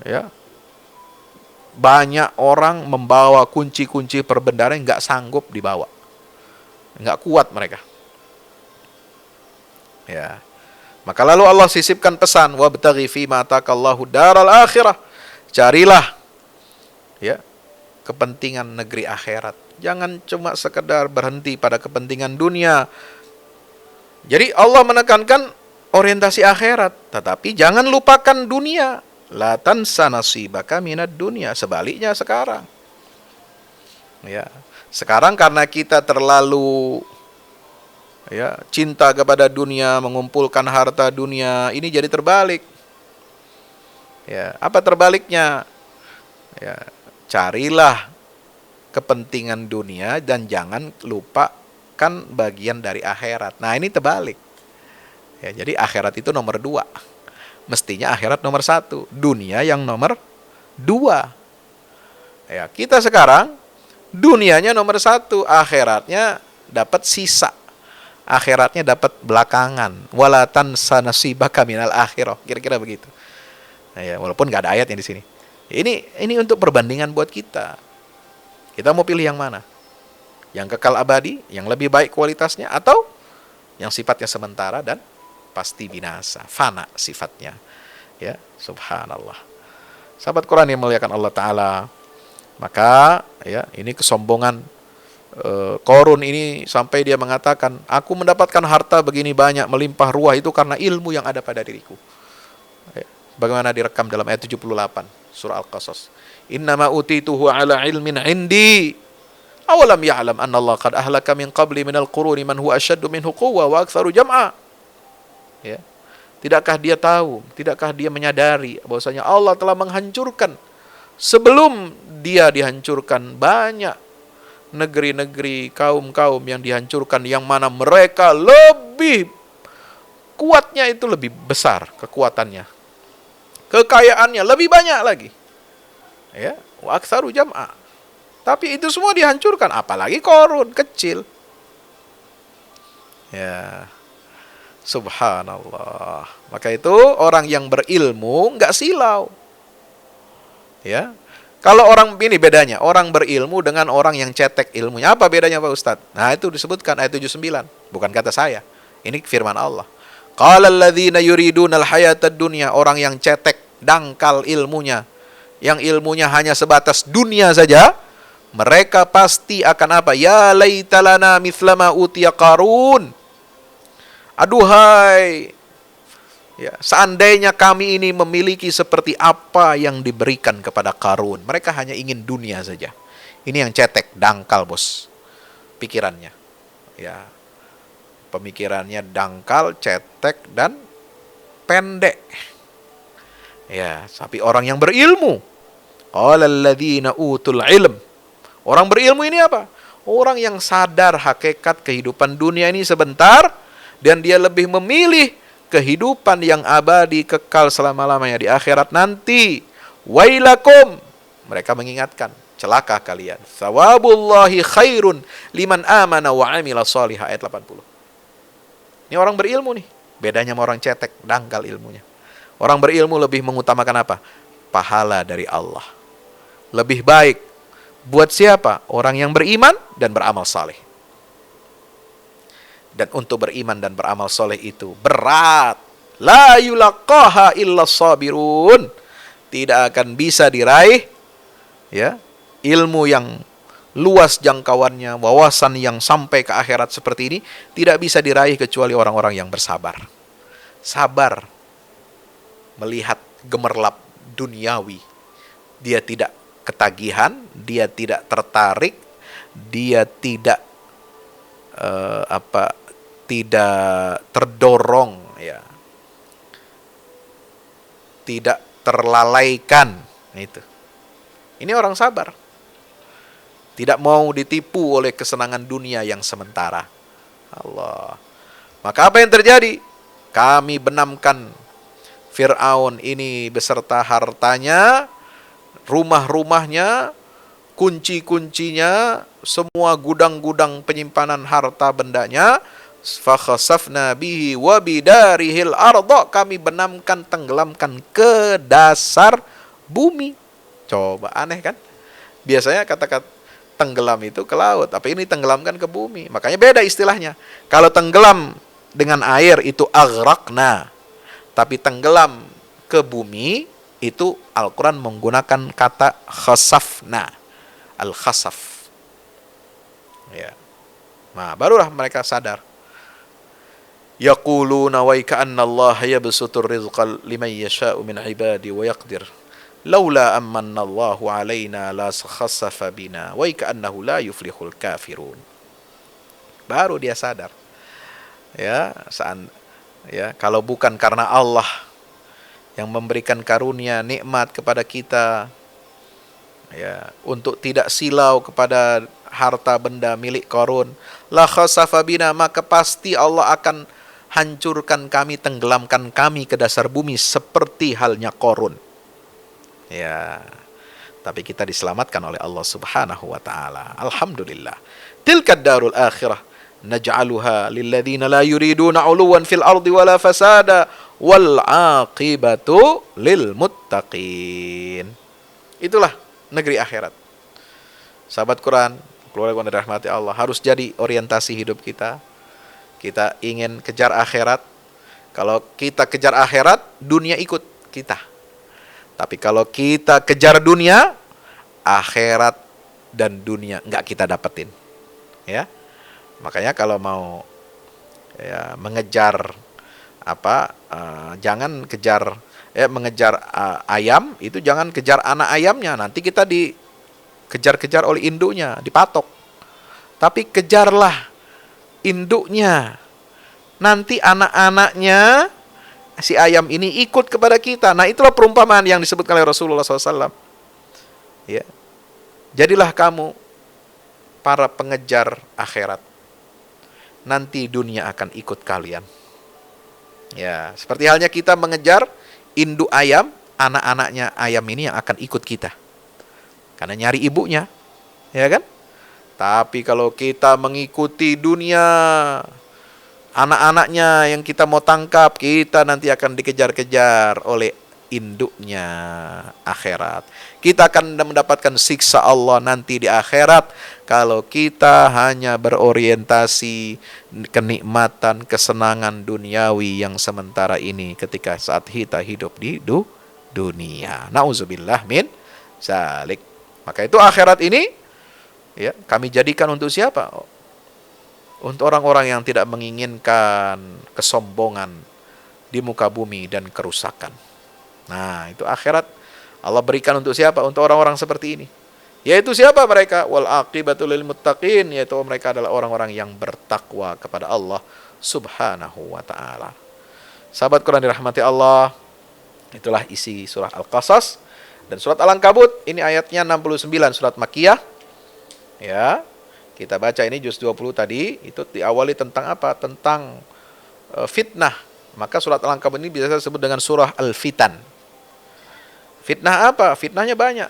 ya. Banyak orang membawa kunci-kunci perbendaharaan enggak sanggup dibawa, enggak kuat mereka, ya. Maka lalu Allah sisipkan pesan, wabtaghi fima atakallahu daral akhirah, carilah, ya, kepentingan negeri akhirat. Jangan cuma sekedar berhenti pada kepentingan dunia. Jadi Allah menekankan orientasi akhirat, tetapi jangan lupakan dunia. La tansa nasibaka minad dunya. Sebaliknya sekarang. Ya, sekarang karena kita terlalu, ya, cinta kepada dunia, mengumpulkan harta dunia, ini jadi terbalik. Ya, apa terbaliknya? Ya, carilah kepentingan dunia dan jangan lupakan bagian dari akhirat. Nah, ini terbalik. Ya, jadi akhirat itu nomor 2. Mestinya akhirat nomor 1, dunia yang nomor 2. Ya, kita sekarang dunianya nomor 1, akhiratnya dapat sisa. Akhiratnya dapat belakangan. Wala tansa nasibaka minal akhirah. Kira-kira begitu. Nah, ya, walaupun nggak ada ayatnya di sini. Ini untuk perbandingan buat kita. Kita mau pilih yang mana? Yang kekal abadi, yang lebih baik kualitasnya, atau yang sifatnya sementara dan pasti binasa, fana sifatnya. Ya, subhanallah. Sahabat Quran yang muliakan Allah Ta'ala, maka, ya, ini kesombongan Qarun ini sampai dia mengatakan, aku mendapatkan harta begini banyak, melimpah ruah itu karena ilmu yang ada pada diriku. Ya, bagaimana direkam dalam ayat 78 surah Al-Qasas. Innama utituhu ala ilmin indi. Awalam ya'lam anna Allah qad ahlaka min qabli minal quruni man huwa asyaddu minhu quwwa wa aktsaru jam'a. Ya. Tidakkah dia tahu, tidakkah dia menyadari bahwasanya Allah telah menghancurkan sebelum dia dihancurkan banyak negeri-negeri, kaum-kaum yang dihancurkan, yang mana mereka lebih kuatnya, itu lebih besar kekuatannya, kekayaannya lebih banyak lagi. Ya, wa aktsaru jam'a. Tapi itu semua dihancurkan, apalagi Qarun kecil. Ya. Subhanallah. Maka itu orang yang berilmu enggak silau. Ya. Kalau orang ini bedanya, orang berilmu dengan orang yang cetek ilmunya. Apa bedanya Pak Ustadz? Nah, itu disebutkan ayat 79, bukan kata saya. Ini firman Allah. Qala alladzina yuridunal hayatad dunya, orang yang cetek, dangkal ilmunya, yang ilmunya hanya sebatas dunia saja, mereka pasti akan apa? Ya laitalana mithlama utiya Qarun. Aduhai, Ya, seandainya kami ini memiliki seperti apa yang diberikan kepada Qarun. Mereka hanya ingin dunia saja. Ini yang cetek, dangkal bos. Pikirannya. Ya, pemikirannya dangkal, cetek, dan pendek. Ya, tapi orang yang berilmu. Qalalladzina utul ilm. Orang berilmu ini apa? Orang yang sadar hakikat kehidupan dunia ini sebentar, dan dia lebih memilih kehidupan yang abadi kekal selama-lamanya di akhirat nanti. Wailakum, mereka mengingatkan, celaka kalian. Thawabullahi khairun liman amana wa amila salihah, ayat 80. Ini orang berilmu nih. Bedanya sama orang cetek, dangkal ilmunya. Orang berilmu lebih mengutamakan apa? Pahala dari Allah. Lebih baik buat siapa? Orang yang beriman dan beramal saleh. Dan untuk beriman dan beramal soleh itu berat. La yulaqaha illa sabirun. Tidak akan bisa diraih ya, ilmu yang luas jangkauannya, wawasan yang sampai ke akhirat seperti ini tidak bisa diraih kecuali orang-orang yang bersabar. Sabar melihat gemerlap duniawi. Dia tidak ketagihan, dia tidak tertarik, dia tidak tidak terdorong, ya, tidak terlalaikan. Itu. Ini orang sabar. Tidak mau ditipu oleh kesenangan dunia yang sementara. Allah. Maka apa yang terjadi? Kami benamkan Fir'aun ini beserta hartanya, rumah-rumahnya, kunci-kuncinya, semua gudang-gudang penyimpanan harta bendanya. Fakhasafna bihi wa bidarihil arda, kami benamkan, tenggelamkan ke dasar bumi. Coba aneh kan? Biasanya kata-kata tenggelam itu ke laut, tapi ini tenggelamkan ke bumi. Makanya beda istilahnya. Kalau tenggelam dengan air itu aghraqna, tapi tenggelam ke bumi itu Al-Quran menggunakan kata khasafna, al-khasaf. Ya. Nah, barulah mereka sadar. Yaquluna wa ka'anna Allah yabsutur rizqa liman yasha'u min ibadi wa yaqdir. Laula amanna Allahu alaina la khassafa bina wa ka'annahu la yuflihul kafirun. Baru dia sadar. Ya, kalau bukan karena Allah yang memberikan karunia nikmat kepada kita, ya, untuk tidak silau kepada harta benda milik Qarun, la khasafa bina, maka pasti Allah akan hancurkan kami, tenggelamkan kami ke dasar bumi seperti halnya Qarun. Ya, tapi kita diselamatkan oleh Allah Subhanahu wa taala. Alhamdulillah. Tilkad darul akhirah naj'aluha lilladzina la yuriduna 'uluwan fil ardi wala fasada wal 'aqibatu lil muttaqin. Itulah negeri akhirat. Sahabat Quran, keluarga yang dirahmati Allah, harus jadi orientasi hidup kita. Kita ingin kejar akhirat. Kalau kita kejar akhirat, dunia ikut kita. Tapi kalau kita kejar dunia, akhirat dan dunia enggak kita dapetin. Ya. Makanya kalau mau ya, mengejar jangan kejar mengejar ayam, itu jangan kejar anak ayamnya, nanti kita dikejar-kejar oleh induknya, dipatok. Tapi kejarlah induknya. Nanti anak-anaknya si ayam ini ikut kepada kita. Nah, itulah perumpamaan yang disebutkan oleh Rasulullah SAW. Ya. Jadilah kamu para pengejar akhirat. Nanti dunia akan ikut kalian. Ya, seperti halnya kita mengejar induk ayam, anak-anaknya ayam ini yang akan ikut kita. Karena nyari ibunya. Ya kan? Tapi kalau kita mengikuti dunia, anak-anaknya yang kita mau tangkap, kita nanti akan dikejar-kejar oleh induknya akhirat. Kita akan mendapatkan siksa Allah nanti di akhirat kalau kita hanya berorientasi kenikmatan, kesenangan duniawi yang sementara ini ketika saat kita hidup di dunia. Nauzubillah min zalik. Maka itu akhirat ini, ya, kami jadikan untuk siapa? Untuk orang-orang yang tidak menginginkan kesombongan, di muka bumi dan kerusakan. Nah, itu akhirat Allah berikan untuk siapa? Untuk orang-orang seperti ini. Yaitu siapa mereka? Wal aqibatu lil muttaqin, yaitu mereka adalah orang-orang yang bertakwa kepada Allah Subhanahu wa taala. Sahabat Quran dirahmati Allah, itulah isi surah Al-Qasas. Dan surat Al-Ankabut ini ayatnya 69, surat Makkiyah. Ya. Kita baca ini juz 20 tadi, itu diawali tentang apa? Tentang fitnah. Maka surat Al-Ankabut ini biasa disebut dengan surah Al-Fitan. Fitnah apa? Fitnahnya banyak.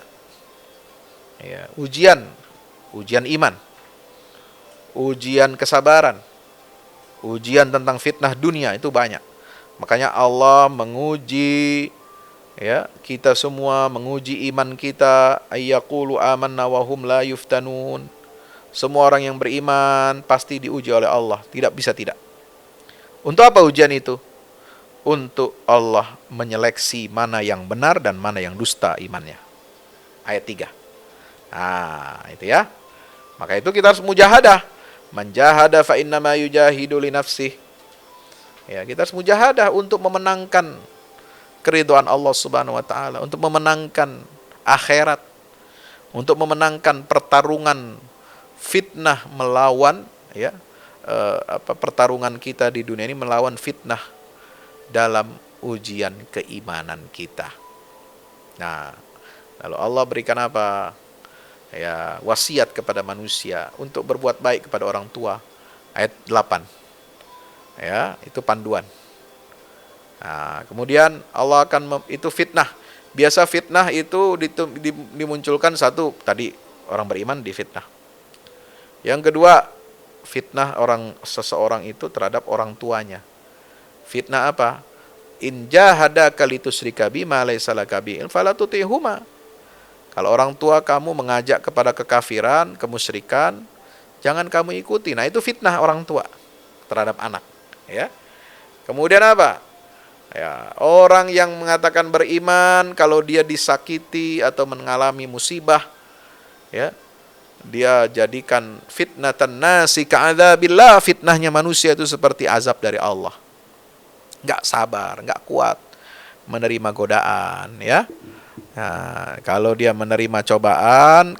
Ya, ujian iman, ujian kesabaran, ujian tentang fitnah dunia, itu banyak. Makanya Allah menguji ya kita semua, menguji iman kita. Ayyaqulu amanna wa hum la yuftanun. Semua orang yang beriman pasti diuji oleh Allah, tidak bisa tidak. Untuk apa ujian itu? Untuk Allah menyeleksi mana yang benar dan mana yang dusta imannya. Ayat 3. Nah, itu ya. Maka itu kita harus mujahadah. Manjahada fa innama yujahidu li nafsih. Ya, kita harus mujahadah untuk memenangkan keridhaan Allah Subhanahu wa taala, untuk memenangkan akhirat, untuk memenangkan pertarungan fitnah melawan ya pertarungan kita di dunia ini melawan fitnah dalam ujian keimanan kita. Nah, lalu Allah berikan apa? Ya, wasiat kepada manusia untuk berbuat baik kepada orang tua. Ayat 8. Ya, itu panduan. Nah, kemudian Allah akan itu fitnah. Biasa fitnah itu dimunculkan satu, tadi orang beriman difitnah. Yang kedua, fitnah seseorang itu terhadap orang tuanya. Fitnah apa? In jahadaka litusyrika bima laysa laka bihi fala tuti'huma. Kalau orang tua kamu mengajak kepada kekafiran, kemusyrikan, jangan kamu ikuti. Nah, itu fitnah orang tua terhadap anak, ya. Kemudian apa? Ya, orang yang mengatakan beriman kalau dia disakiti atau mengalami musibah, ya, dia jadikan fitnatan nasi ka'adzabillah, fitnahnya manusia itu seperti azab dari Allah. Enggak sabar, enggak kuat menerima godaan, ya. Nah, kalau dia menerima cobaan,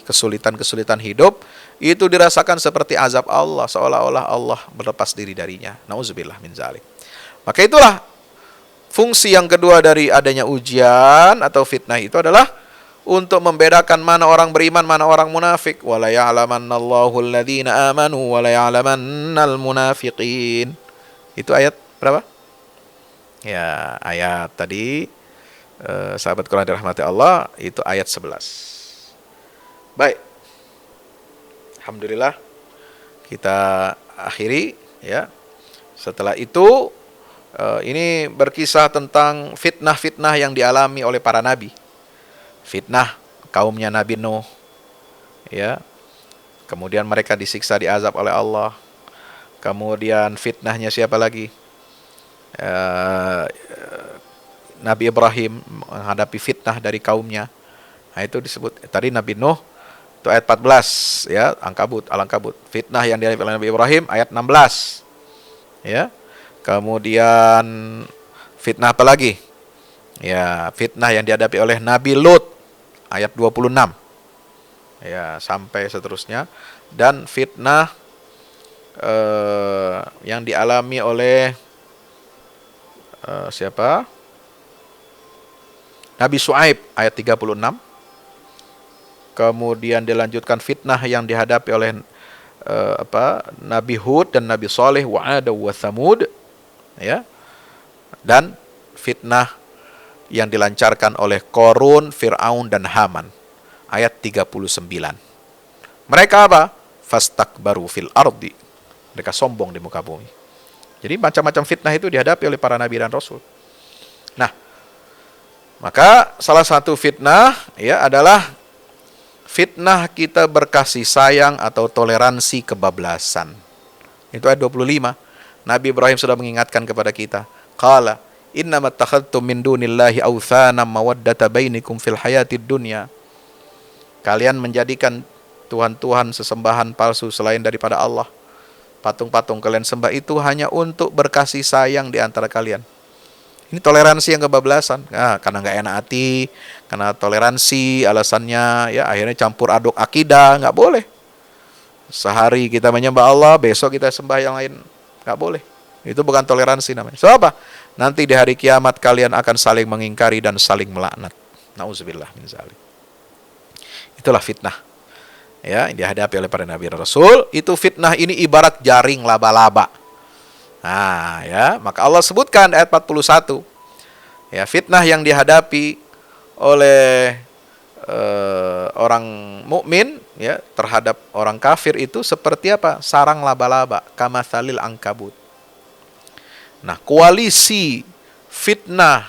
kesulitan hidup, itu dirasakan seperti azab Allah, seolah-olah Allah berlepas diri darinya. Nauzubillah min zalik. Maka itulah fungsi yang kedua dari adanya ujian atau fitnah itu adalah untuk membedakan mana orang beriman, mana orang munafik. Wala ya'lamannallahu alladhina amanu wala ya'lamannal munafiqin. Itu ayat berapa? Ya, ayat tadi sahabat Quran dirahmati Allah, itu ayat 11. Baik. Alhamdulillah kita akhiri ya. Setelah itu ini berkisah tentang fitnah-fitnah yang dialami oleh para nabi. Fitnah kaumnya Nabi Nuh ya. Kemudian mereka disiksa, diazab oleh Allah. Kemudian fitnahnya siapa lagi? Nabi Ibrahim menghadapi fitnah dari kaumnya. Nah, itu disebut tadi Nabi Nuh, itu ayat 14 ya, Al-Ankabut. Fitnah yang dihadapi oleh Nabi Ibrahim ayat 16. Ya. Kemudian fitnah apa lagi? Ya, fitnah yang dihadapi oleh Nabi Lut ayat 26. Ya, sampai seterusnya. Dan fitnah yang dialami oleh siapa? Nabi Shu'aib ayat 36. Kemudian dilanjutkan fitnah yang dihadapi oleh Nabi Hud dan Nabi Saleh, wa 'ad wa Tsamud, ya. Dan fitnah yang dilancarkan oleh Qarun, Fir'aun dan Haman ayat 39. Mereka apa? Fastakbaru fil ardi. Mereka sombong di muka bumi. Jadi macam-macam fitnah itu dihadapi oleh para nabi dan rasul. Nah, maka salah satu fitnah ya adalah fitnah kita berkasih sayang atau toleransi kebablasan. Itu ayat 25. Nabi Ibrahim sudah mengingatkan kepada kita. Qala innamat takhadtum min dunillahi awthanan mawaddata bainikum fil hayatid dunya. Kalian menjadikan tuhan-tuhan sesembahan palsu selain daripada Allah. Patung-patung kalian sembah itu hanya untuk berkasih sayang di antara kalian. Ini toleransi yang kebablasan. Nah, karena nggak enak hati, karena toleransi alasannya ya akhirnya campur aduk akidah, nggak boleh. Sehari kita menyembah Allah, besok kita sembah yang lain, nggak boleh. Itu bukan toleransi namanya. So apa? Nanti di hari kiamat kalian akan saling mengingkari dan saling melaknat. Nauzubillah min zalik. Itulah fitnah. Ya, yang dihadapi oleh para nabi dan rasul. Itu fitnah ini ibarat jaring laba-laba. Nah, ya, maka Allah sebutkan ayat 41. Ya, fitnah yang dihadapi oleh orang mukmin ya terhadap orang kafir itu seperti apa? Sarang laba-laba, kamatsalil angkabut. Nah, koalisi fitnah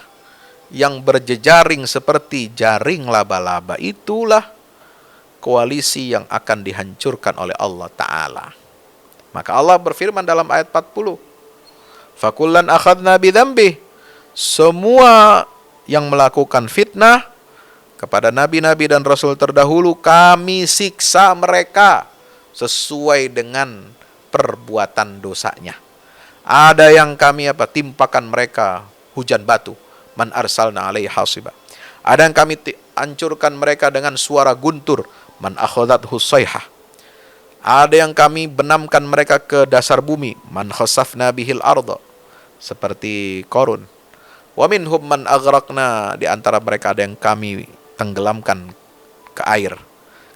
yang berjejaring seperti jaring laba-laba itulah koalisi yang akan dihancurkan oleh Allah Ta'ala. Maka Allah berfirman dalam ayat 40, fakullan akhadna bidzambih. Semua yang melakukan fitnah kepada nabi-nabi dan rasul terdahulu, kami siksa mereka sesuai dengan perbuatan dosanya. Ada yang kami timpakan mereka hujan batu, man arsalna alaihi hasiba. Ada yang kami hancurkan mereka dengan suara guntur, man akhadathu sayhah. Ada yang kami benamkan mereka ke dasar bumi, man khasafna bihil arda, seperti Qarun. Wa minhum man aghraqna, di antara mereka ada yang kami tenggelamkan ke air,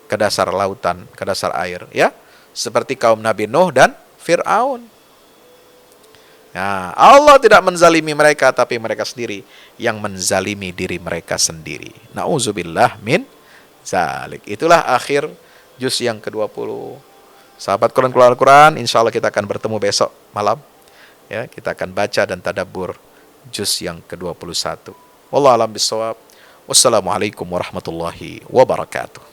ke dasar lautan, ke dasar air, ya, seperti kaum Nabi Nuh dan Fir'aun. Nah, Allah tidak menzalimi mereka, tapi mereka sendiri yang menzalimi diri mereka sendiri. Nauzubillah min zalik. Itulah akhir juz yang ke-20. Sahabat Quran keluar Al-Quran, insya Allah kita akan bertemu besok malam. Ya, kita akan baca dan tadabbur juz yang ke-21. Wallahu a'lam bishawab. Wassalamualaikum warahmatullahi wabarakatuh.